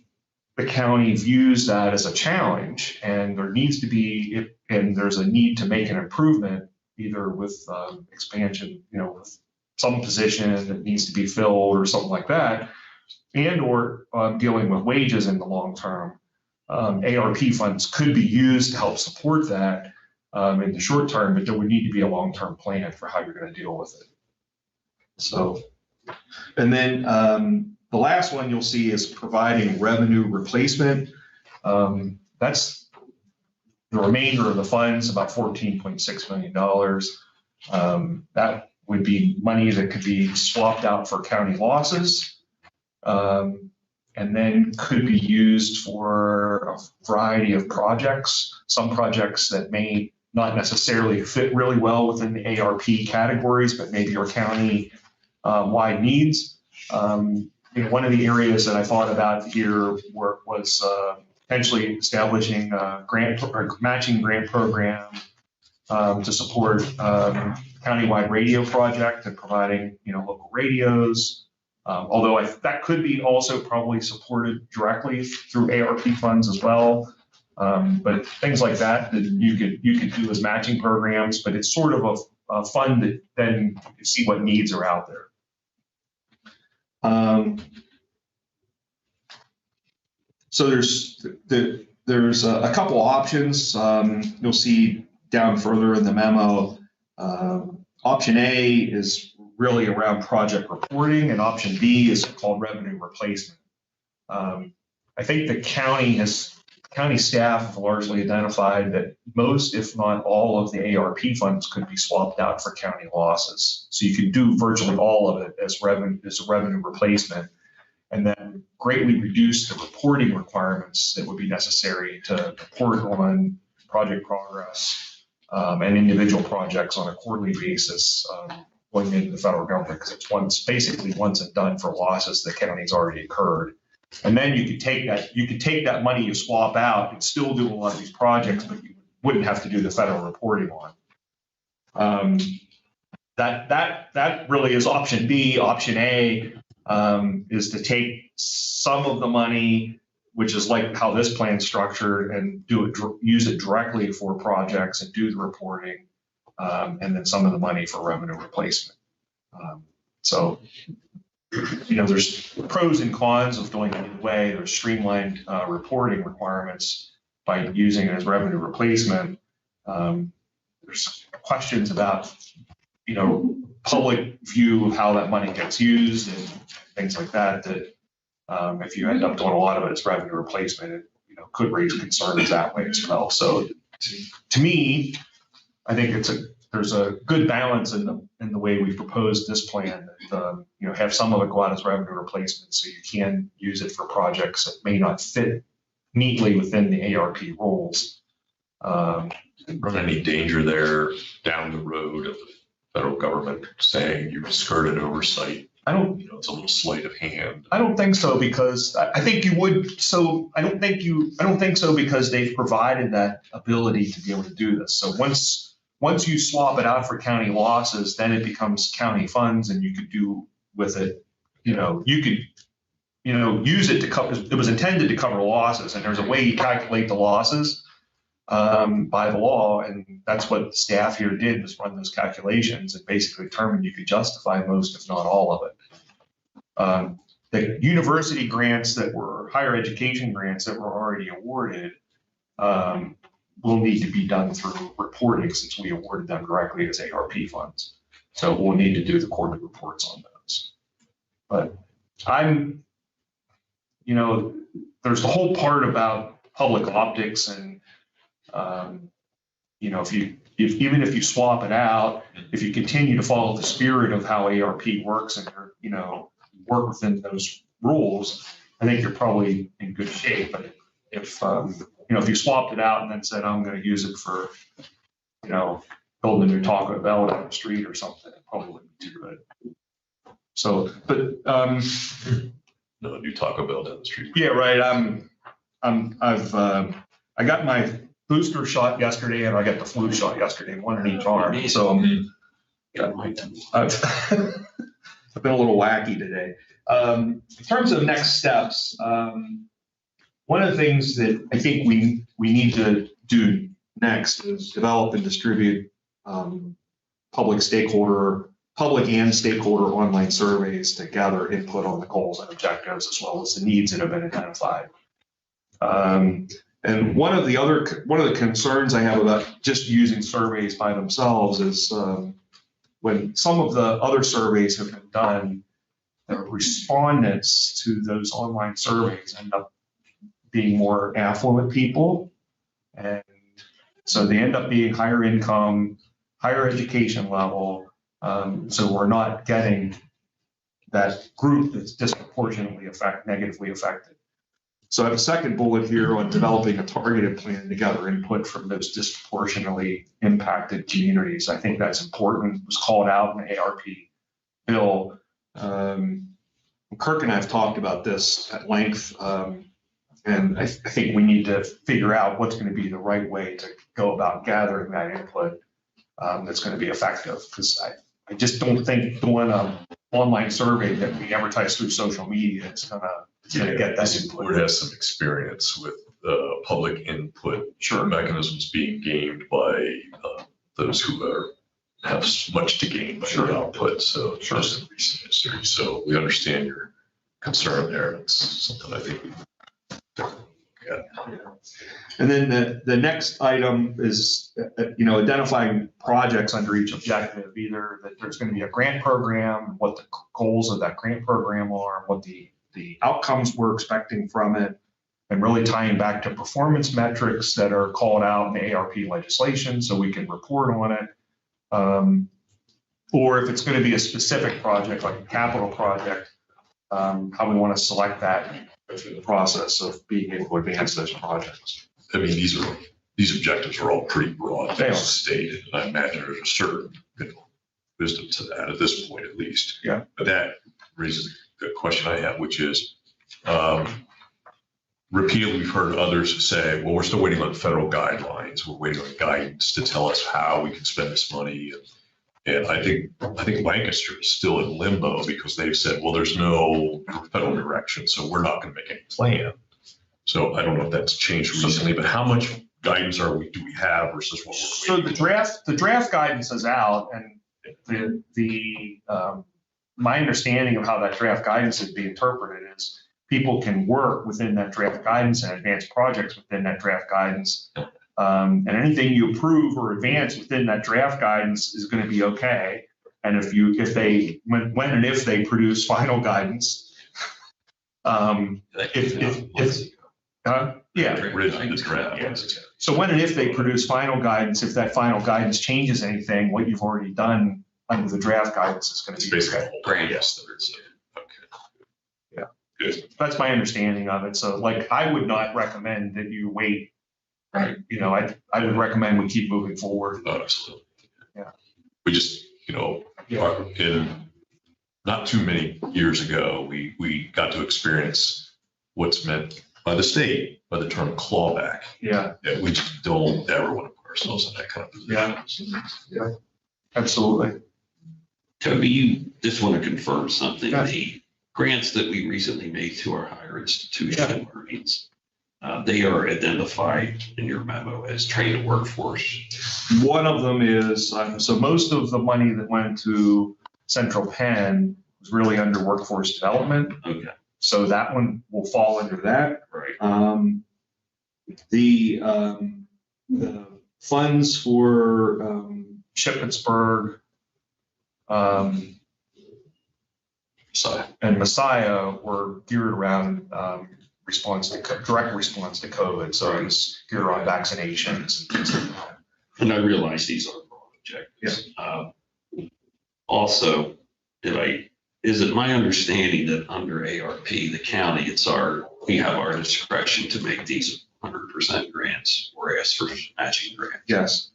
the county views that as a challenge and there needs to be, and there's a need to make an improvement, either with expansion, with some position that needs to be filled or something like that, and or dealing with wages in the long term. ARP funds could be used to help support that in the short term, but there would need to be a long-term plan for how you're going to deal with it. So, and then the last one you'll see is providing revenue replacement. That's the remainder of the funds, about $14.6 million. That would be money that could be swapped out for county losses. And then could be used for a variety of projects, some projects that may not necessarily fit really well within the ARP categories, but maybe are county wide needs. One of the areas that I thought about here was potentially establishing a grant or matching grant program to support countywide radio project and providing local radios. Although that could be also probably supported directly through ARP funds as well. But things like that you could do as matching programs, but it's sort of a fund that then you can see what needs are out there. So there's a couple options. You'll see down further in the memo. Option A is really around project reporting, and option B is called revenue replacement. I think the county staff have largely identified that most, if not all, of the ARP funds could be swapped out for county losses. So you could do virtually all of it as a revenue replacement, and then greatly reduce the reporting requirements that would be necessary to report on project progress and individual projects on a quarterly basis going into the federal government, because it's basically once and done for losses the county's already incurred. And then you could take that money you swap out and still do a lot of these projects, but you wouldn't have to do the federal reporting on. That really is option B. Option A is to take some of the money, which is like how this plan's structured, and use it directly for projects and do the reporting, and then some of the money for revenue replacement. So, there's pros and cons of going either way. There's streamlined reporting requirements by using it as revenue replacement. There's questions about, public view of how that money gets used and things like that, that if you end up doing a lot of it as revenue replacement, it could raise concerns that way as well. So to me, I think there's a good balance in the way we've proposed this plan, that have some of it go out as revenue replacement, so you can use it for projects that may not fit neatly within the ARP rules. Run any danger there down the road of the federal government saying you skirted oversight? It's a little sleight of hand. I don't think so, because I think you would. So I don't think so, because they've provided that ability to be able to do this. So once you swap it out for county losses, then it becomes county funds, and you could do with it, you could, use it to cover. It was intended to cover losses, and there's a way you calculate the losses by the law, and that's what the staff here did, was run those calculations and basically determined you could justify most, if not all of it. The university grants that were higher education grants that were already awarded will need to be done through reporting, since we awarded them directly as ARP funds. So we'll need to do the quarterly reports on those. But there's the whole part about public optics, and even if you swap it out, if you continue to follow the spirit of how ARP works and work within those rules, I think you're probably in good shape. But if you swapped it out and then said, I'm going to use it for, building a new Taco Bell down the street or something, it probably wouldn't be too good. So, but no new Taco Bell down the street. Yeah, right. I got my booster shot yesterday, and I got the flu shot yesterday, one in each arm. So I've been a little wacky today. In terms of next steps, one of the things that I think we need to do next is develop and distribute public and stakeholder online surveys to gather input on the goals and objectives, as well as the needs that have been identified. And one of the concerns I have about just using surveys by themselves is when some of the other surveys have been done, the respondents to those online surveys end up being more affluent people. And so they end up being higher income, higher education level. So we're not getting that group that's disproportionately negatively affected. So I have a second bullet here on developing a targeted plan to gather input from those disproportionately impacted communities. I think that's important. It was called out in the ARP bill. Kirk and I have talked about this at length, and I think we need to figure out what's going to be the right way to go about gathering that input that's going to be effective. Because I just don't think doing an online survey that we advertise through social media is going to get that input. Board has some experience with public input mechanisms being gamed by those who have much to gain by the output. So just in recent history. So we understand your concern there. It's something I think we And then the next item is, identifying projects under each objective, either that there's going to be a grant program, what the goals of that grant program are, what the outcomes we're expecting from it, and really tying back to performance metrics that are called out in the ARP legislation so we can report on it. Or if it's going to be a specific project, like a capital project, how we want to select that through the process of being able to advance those projects. I mean, these objectives are all pretty broad They are. stated, and I imagine there's a certain wisdom to that at this point, at least. Yeah. But that raises the question I have, which is, repeatedly we've heard others say, well, we're still waiting on federal guidelines. We're waiting on guidance to tell us how we can spend this money. And I think Lancaster is still in limbo because they've said, well, there's no federal direction, so we're not going to make any plan. So I don't know if that's changed recently, but how much guidance do we have versus what we're So waiting? the draft guidance is out, and my understanding of how that draft guidance would be interpreted is people can work within that draft guidance and advance projects within that draft guidance. And anything you approve or advance within that draft guidance is going to be okay. And when and if they produce final guidance, So when and if they produce final guidance, if that final guidance changes anything, what you've already done under the draft guidance is going to It's be basically a okay. whole grant. Yes, there is. Okay. Yeah. Good. That's my understanding of it. So I would not recommend that you wait. Right. I would recommend we keep moving forward. Oh, absolutely. Yeah. We just, in not too many years ago, we got to experience what's meant by the state by the term clawback. Yeah, Yeah, we just don't ever want to put ourselves in that kind of position. Yeah. Absolutely. Toby, you just want to confirm something. Yeah. The grants that we recently made to our higher institutional learnings, they are identified in your memo as trained workforce. One of them is, so most of the money that went to Central Penn was really under workforce development. Okay. So that one will fall under that. Right. The funds for Shippensburg and Messiah were geared around direct response to COVID. So it's geared around vaccinations and things like that. And I realize these are broad objectives. Also, is it my understanding that under ARP, the county, we have our discretion to make these 100% grants or ask for matching grants? Yes.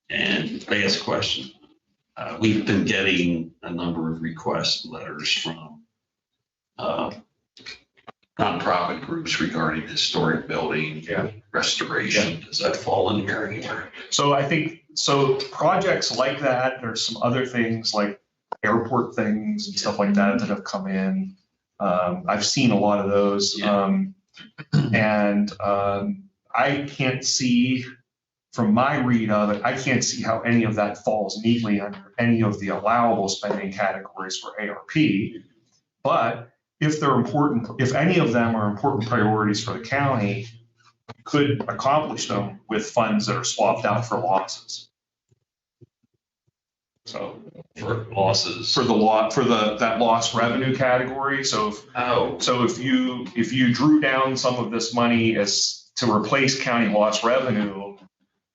And I ask a question. We've been getting a number of request letters from nonprofit groups regarding historic building restoration. Does that fall in here anywhere? So I think, projects like that, there's some other things like airport things and stuff like that have come in. I've seen a lot of those. I can't see, from my read of it, I can't see how any of that falls neatly under any of the allowable spending categories for ARP. But if any of them are important priorities for the county, you could accomplish them with funds that are swapped out for losses. So For losses? for that lost revenue category. So if you drew down some of this money as to replace county lost revenue,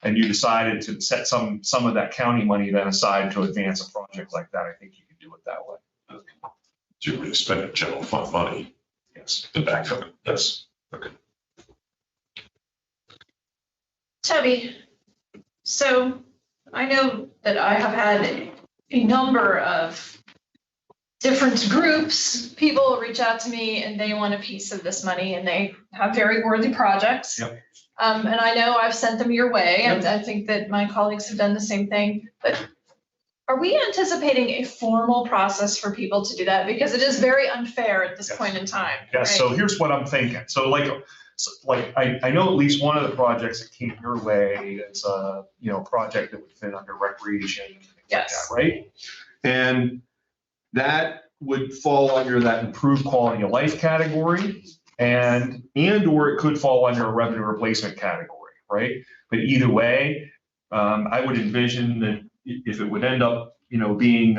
and you decided to set some of that county money then aside to advance a project like that, I think you could do it that way. Okay. So you're really spending general fund money Yes. to back up it. Yes. Okay. Toby, so I know that I have had a number of different groups, people reach out to me and they want a piece of this money and they have very worthy projects. Yep. And I know I've sent them your way, and Yep. I think that my colleagues have done the same thing. But are we anticipating a formal process for people to do that? Because it is very unfair at this Yes. point in time. Yeah, right? so here's what I'm thinking. I know at least one of the projects that came your way is a, project that would fit under recreation. and things like Yes. that, right? And that would fall under that improved quality of life category. or it could fall under a revenue replacement category, right? But either way, I would envision that if it would end up, being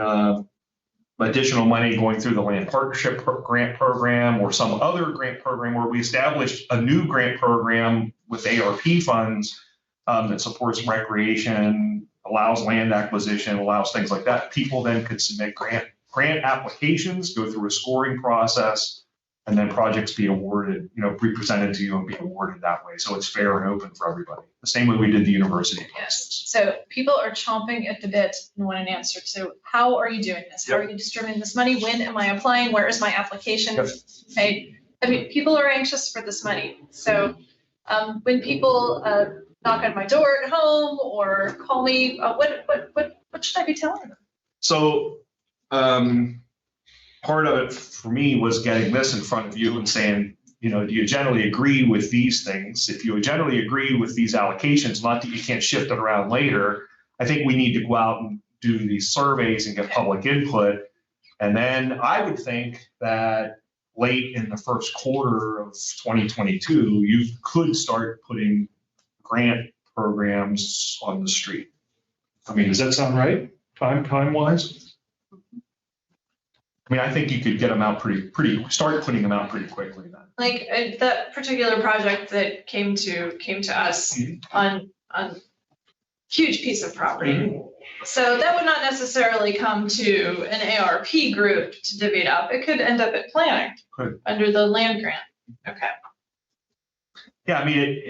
additional money going through the land partnership grant program or some other grant program where we establish a new grant program with ARP funds that supports recreation, allows land acquisition, allows things like that. People then could submit grant applications, go through a scoring process, and then projects be awarded, be presented to you and be awarded that way. So it's fair and open for everybody. The same way we did the university process. So people are chomping at the bit and want an answer to how are you doing this? How are you distributing this money? When am I applying? Where is my application? Yep. Okay. I mean, people are anxious for this money. So when people knock on my door at home or call me, what should I be telling them? So part of it for me was getting this in front of you and saying, do you generally agree with these things? If you generally agree with these allocations, not that you can't shift it around later, I think we need to go out and do these surveys and get public input. And then I would think that late in the first quarter of 2022, you could start putting grant programs on the street. I mean, does that sound right, time-wise? I mean, I think you could get them out start putting them out pretty quickly then. Like that particular project that came to us on huge piece of property. So that would not necessarily come to an ARP group to divvy it up. It could end up at planning under the land grant. Okay. Yeah, I mean,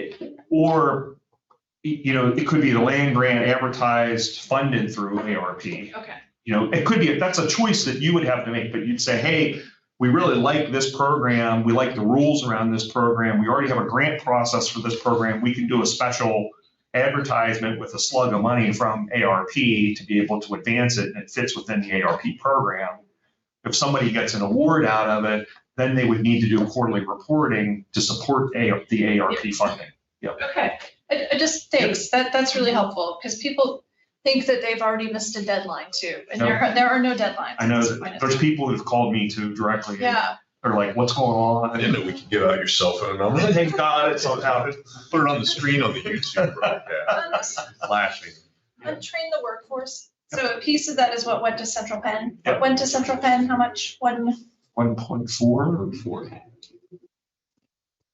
it could be the land grant advertised, funded through ARP. Okay. It could be, that's a choice that you would have to make, but you'd say, hey, we really like this program. We like the rules around this program. We already have a grant process for this program. We can do a special advertisement with a slug of money from ARP to be able to advance it, and it fits within the ARP program. If somebody gets an award out of it, then they would need to do quarterly reporting to support the ARP funding. Yep. Okay. I just think that's really helpful because people think that they've already missed a deadline too, and No. there are no deadlines. I know that there's people who've called me too directly. Yeah. They're like, what's going on? I didn't know we could give out your cell phone number. Thank God it's somehow. Put it on the screen on the YouTube broadcast. Flashing. Untrain the workforce. So a piece of that is what went to Central Penn. Yeah. What went to Central Penn? How much? 1.4 or 4.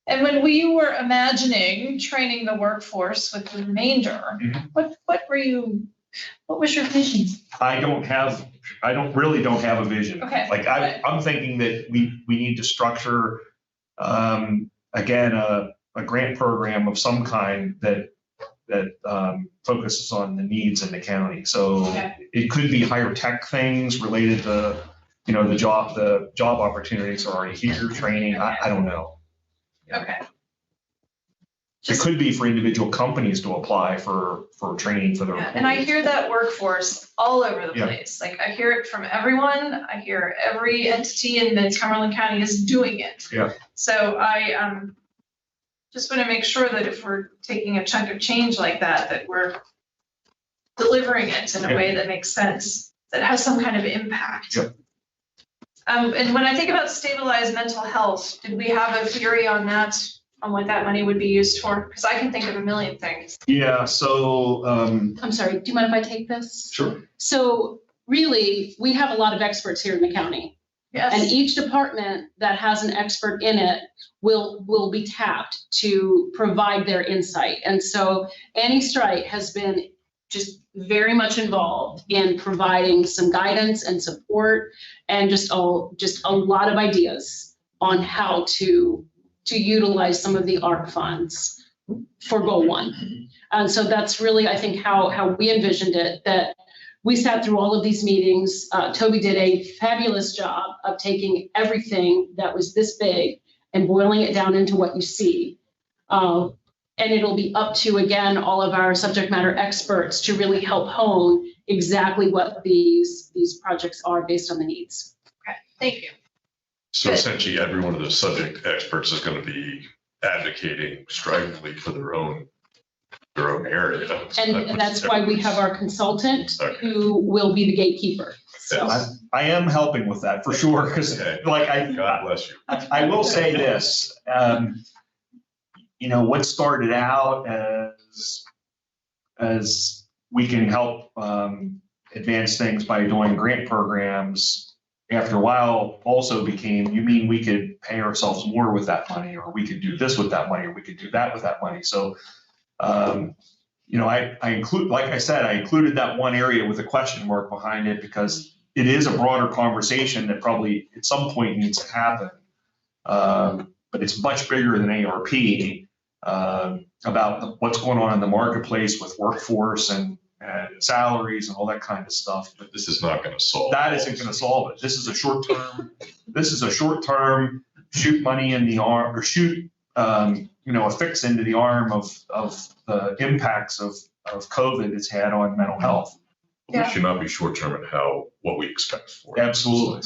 And when we were imagining training the workforce with the remainder, what was your vision? I really don't have a vision. Okay. Like I'm thinking that we need to structure, again, a grant program of some kind that focuses on the needs in the county. So it could be higher tech things related to, the job opportunities are already here, training. I don't know. Okay. It could be for individual companies to apply for training for their employees. And I hear that workforce all over the place. Like I hear it from everyone. I hear every entity in the Cumberland County is doing it. Yeah. So I just want to make sure that if we're taking a chunk of change like that we're delivering it in a way that makes sense, that has some kind of impact. Yep. And when I think about stabilized mental health, did we have a theory on that? On what that money would be used for? Because I can think of a million things. Yeah, so. I'm sorry, do you mind if I take this? Sure. So really, we have a lot of experts here in the county. Yes. And each department that has an expert in it will be tapped to provide their insight. And so Annie Strite has been just very much involved in providing some guidance and support and just a lot of ideas on how to utilize some of the ARP funds for goal 1. And so that's really, I think, how we envisioned it, that we sat through all of these meetings. Toby did a fabulous job of taking everything that was this big and boiling it down into what you see. And it'll be up to, again, all of our subject matter experts to really help hone exactly what these projects are based on the needs. Okay, thank you. So essentially, every one of the subject experts is going to be advocating stridently for their own area. And that's why we have our consultant Okay. who will be the gatekeeper. So I I am helping with that for sure, because Okay. like God bless you. I will say this, what started out as we can help advance things by doing grant programs, after a while also became, you mean we could pay ourselves more with that money, or we could do this with that money, or we could do that with that money. So, I include, like I said, I included that one area with a question mark behind it because it is a broader conversation that probably at some point needs to happen. But it's much bigger than ARP about what's going on in the marketplace with workforce and salaries and all that kind of stuff. But this is not going to solve. That isn't going to solve it. This is a short term, shoot money in the arm, or shoot, a fix into the arm of the impacts of COVID it's had on mental health. We should not be short term in what we expect for it. Absolutely.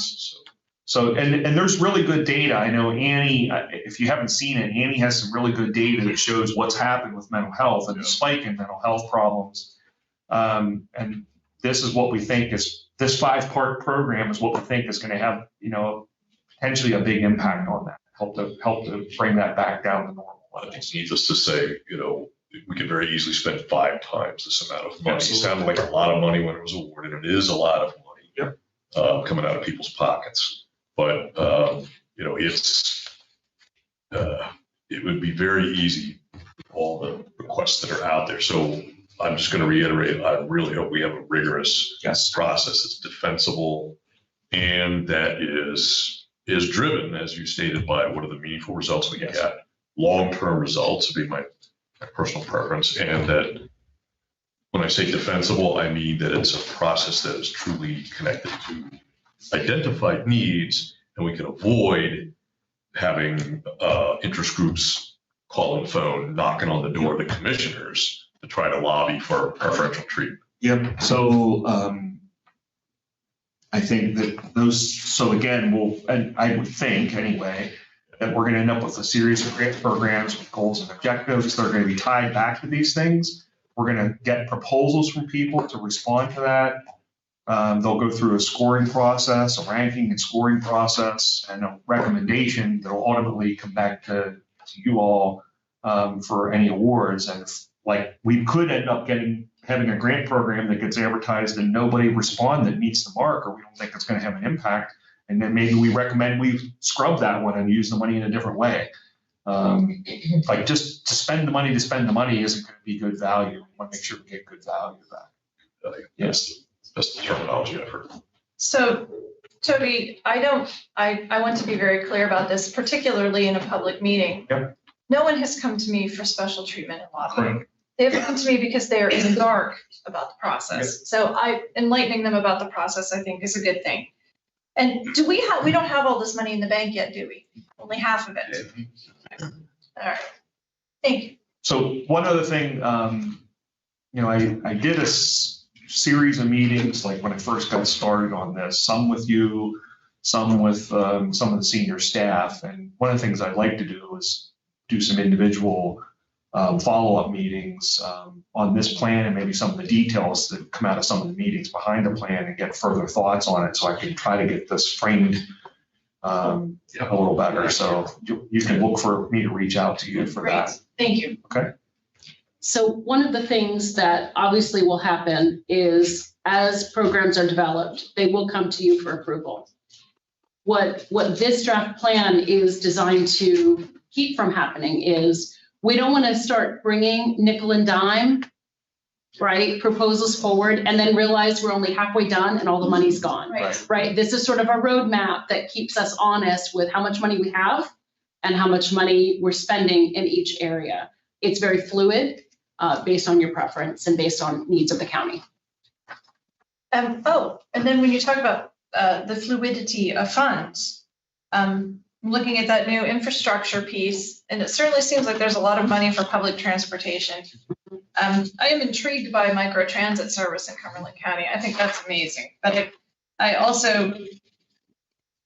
So, and there's really good data. I know Annie, if you haven't seen it, Annie has some really good data that shows what's happened with mental health and the spike in mental health problems. And this is what we think is, this 5-part program is what we think is going to have, potentially a big impact on that, help to bring that back down to normal. I think needless to say, we could very easily spend 5 times this amount of money. Absolutely. It sounded like a lot of money when it was awarded, and it is a lot of money coming out of people's pockets. But, it would be very easy, all the requests that are out there. So I'm just going to reiterate, I really hope we have a rigorous process that's defensible and that is driven, as you stated, by what are the meaningful results we can get. Long-term results would be my personal preference. And that when I say defensible, I mean that it's a process that is truly connected to identified needs, and we can avoid having interest groups calling the phone, knocking on the door of the commissioners to try to lobby for preferential treatment. Yep. So I think that so again, and I would think anyway, that we're going to end up with a series of grant programs with goals and objectives that are going to be tied back to these things. We're going to get proposals from people to respond to that. They'll go through a scoring process, a ranking and scoring process, and a recommendation that will ultimately come back to you all for any awards. And we could end up having a grant program that gets advertised and nobody respond that meets the mark, or we don't think it's going to have an impact. And then maybe we recommend we scrub that one and use the money in a different way. Just to spend the money isn't going to be good value. We want to make sure we get good value back. Yes. That's the terminology I've heard. So, Toby, I want to be very clear about this, particularly in a public meeting. Yep. No one has come to me for special treatment in lobbying. They have come to me because they are in the dark about the process. Yep. So enlightening them about the process, I think, is a good thing. And we don't have all this money in the bank yet, do we? Only half of it. All right. Thank you. So one other thing, I did a series of meetings, like when I first got started on this, some with you, some with some of the senior staff. And one of the things I'd like to do is do some individual follow-up meetings on this plan and maybe some of the details that come out of some of the meetings behind the plan and get further thoughts on it so I can try to get this framed a little better. So you can look for me to reach out to you for that. Thank you. Okay. So one of the things that obviously will happen is as programs are developed, they will come to you for approval. What this draft plan is designed to keep from happening is we don't want to start bringing nickel and dime, right, proposals forward and then realize we're only halfway done and all the money's gone, right? This is sort of a roadmap that keeps us honest with how much money we have and how much money we're spending in each area. It's very fluid. Based on your preference and based on needs of the county. And then when you talk about the fluidity of funds, I'm looking at that new infrastructure piece, and it certainly seems like there's a lot of money for public transportation. I am intrigued by microtransit service in Cumberland County. I think that's amazing. But I also,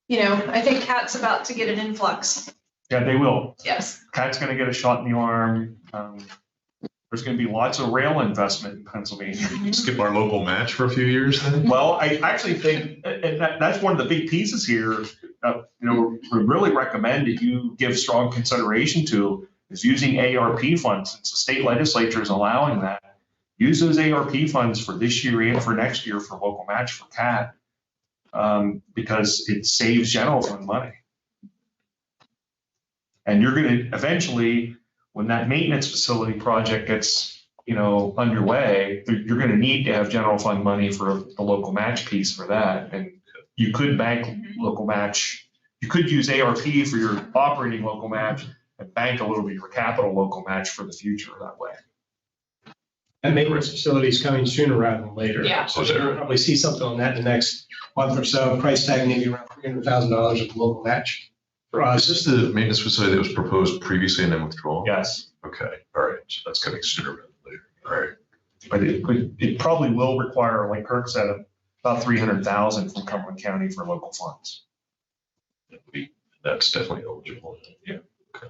I think CAT's about to get an influx. Yeah, they will. Yes. CAT's going to get a shot in the arm. There's going to be lots of rail investment in Pennsylvania. Skip our local match for a few years then? Well, I actually think, and that's one of the big pieces here, we really recommend that you give strong consideration to is using ARP funds. Since the state legislature is allowing that, use those ARP funds for this year and for next year for local match for CAT, because it saves general fund money. And you're going to eventually, when that maintenance facility project gets, underway, you're going to need to have general fund money for the local match piece for that. And you could bank local match. You could use ARP for your operating local match and bank a little bit of your capital local match for the future that way. And maintenance facilities coming sooner rather than later. Yeah. So we'll probably see something on that in the next month or so. Price tag maybe around $300,000 of the local match for us. Is this the maintenance facility that was proposed previously and then withdrawn? Yes, Okay, all right, so that's coming sooner rather than later, all right. but it probably will require, like Kirk said, about $300,000 from Cumberland County for local funds. That's definitely eligible. Yeah. Okay.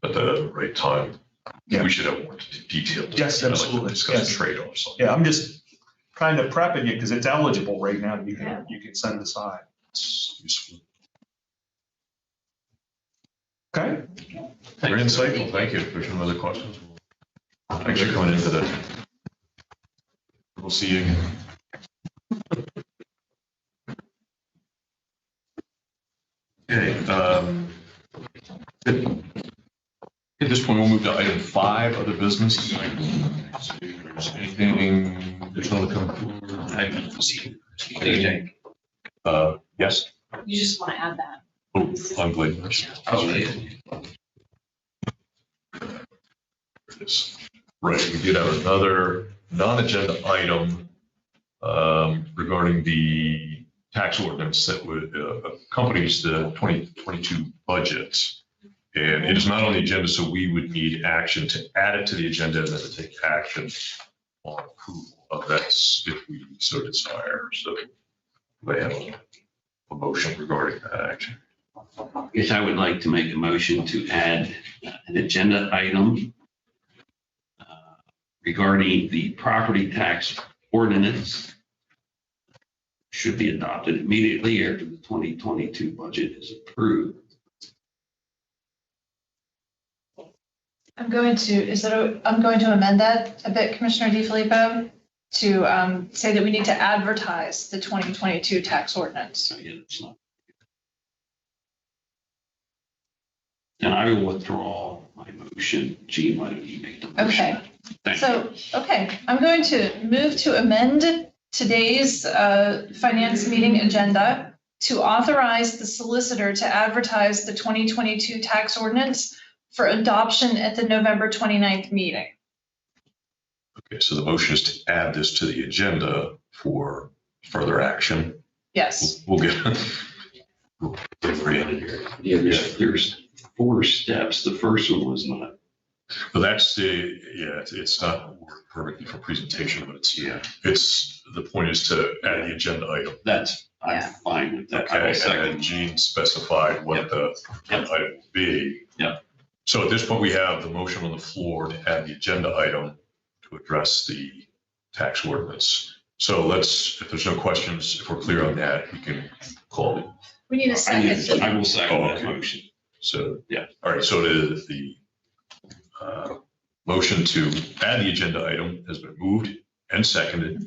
At the right time, Yeah. we should have more detailed. Yes, absolutely. Discuss Yes. trade-offs. Yeah, I'm just kind of prepping you because it's eligible right now. You Yeah. can set it aside. It's useful. Okay. Very insightful, thank you. If there's no other questions, thanks for coming in today. We'll see you again. Okay, at this point, we'll move to item 5, other business. There's anything, there's no other coming forward? Yes? You just want to add that. Oh, I'm glad. Right, we did have another non-agenda item regarding the tax ordinance that would accompanies the 2022 budget. And it is not on the agenda, so we would need action to add it to the agenda and then to take action on approval of that if we so desire. So they have a motion regarding that action. Yes, I would like to make a motion to add an agenda item regarding the property tax ordinance. Should be adopted immediately after the 2022 budget is approved. I'm going to amend that a bit, Commissioner DiFilippo, to say that we need to advertise the 2022 tax ordinance. So, yeah, it's not. And I will withdraw my motion. Jean, why don't you make the motion? Okay. Thank So, okay, I'm going to move to amend today's finance meeting agenda to authorize the solicitor to advertise the 2022 tax ordinance for adoption at the November 29th meeting. Okay, so the motion is to add this to the agenda for further action. Yes. We'll get it here. Yeah, there's 4 steps. The first one was not. But that's it's not perfectly for presentation, but it's, the point is to add the agenda item. I'm Yeah. fine with that. I will Okay, and second. then Jean specified what the agenda item will be. Yep. So at this point, we have the motion on the floor to add the agenda item to address the tax ordinance. So if there's no questions, if we're clear on that, we can call it. We need a second. I will second that Okay. motion. So, Yeah. all right, so the motion to add the agenda item has been moved and seconded.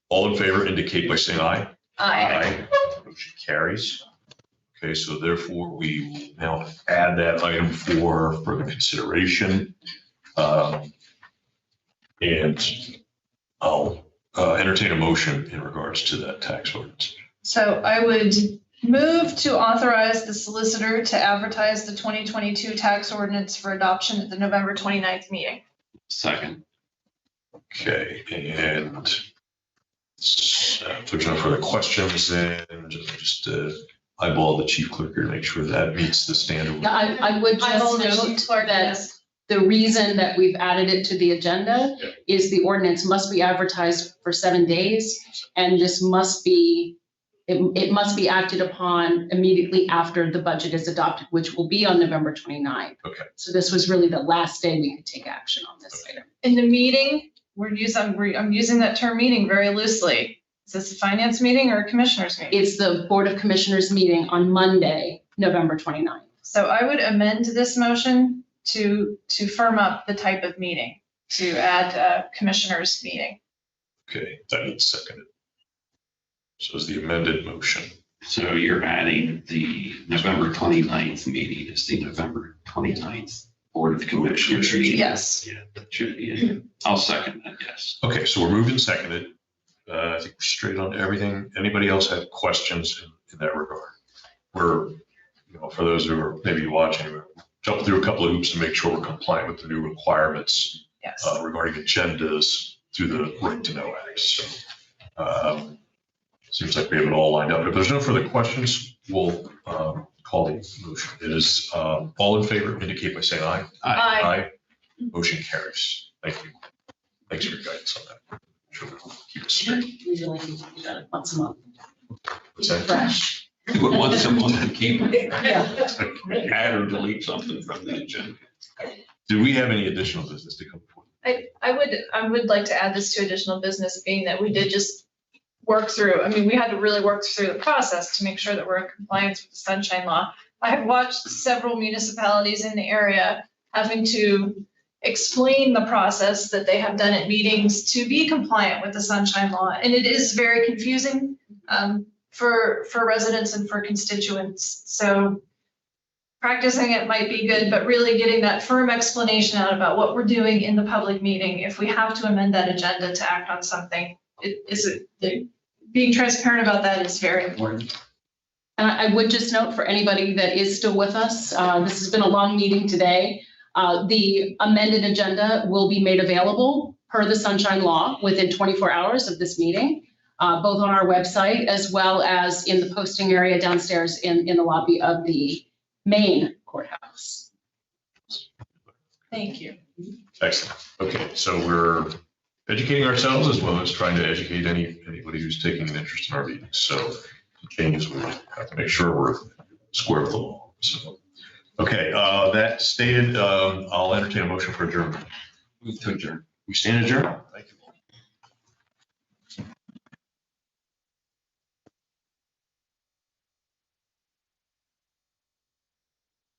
All in favor indicate by saying aye. Aye. Motion carries. Okay, so therefore we will now add that item for further consideration. And I'll entertain a motion in regards to that tax ordinance. So I would move to authorize the solicitor to advertise the 2022 tax ordinance for adoption at the November 29th meeting. Second. Okay, and if there's no further questions, then just eyeball the chief clerk here to make sure that meets the standard. Yeah, I would Eyeball just the note chief clerk, that yes. the reason that we've added it to the agenda Yeah. is the ordinance must be advertised for 7 days, and this must be it must be acted upon immediately after the budget is adopted, which will be on November 29th. Okay. So this was really the last day we could take action on this item. In the meeting, I'm using that term meeting very loosely. Is this a finance meeting or a commissioners meeting? It's the Board of Commissioners meeting on Monday, November 29th. So I would amend this motion to firm up the type of meeting, to add a commissioners meeting. Okay, that needs seconded. So is the amended motion. So you're adding the November 29th meeting is the November 29th Board of Commissioners meeting. Yes. Yeah, that should be it. I'll second that, yes. Okay, so we're moved and seconded. I think we're straight on everything. Anybody else have questions in that regard? We're, for those who are maybe watching, we're jumping through a couple of hoops to make sure we're compliant with the new requirements Yes. regarding agendas through the Right to Know Act. So seems like we have it all lined up. If there's no further questions, we'll call the motion. It is all in favor, indicate by saying aye. Aye. Motion carries. Thank you. Thanks for your guidance on that. Sure, we'll keep it straight. We really need to do that once a month. What's that? Fresh. Do it once a month and keep Yeah. add or delete something from the agenda. Do we have any additional business to come forward? I would like to add this to additional business, being that we did just work through, we had to really work through the process to make sure that we're in compliance with the sunshine law. I have watched several municipalities in the area having to explain the process that they have done at meetings to be compliant with the sunshine law. And it is very confusing for residents and for constituents. So practicing it might be good, but really getting that firm explanation out about what we're doing in the public meeting. If we have to amend that agenda to act on something, being transparent about that is very important. And I would just note for anybody that is still with us, this has been a long meeting today. The amended agenda will be made available per the sunshine law within 24 hours of this meeting, both on our website as well as in the posting area downstairs in the lobby of the main courthouse. Thank you. Excellent. Okay, so we're educating ourselves as well as trying to educate anybody who's taking an interest in our meetings. So the changes, we have to make sure we're square with the law. So, okay, that stated, I'll entertain a motion for adjournment. Move to adjourn. We stand adjourned.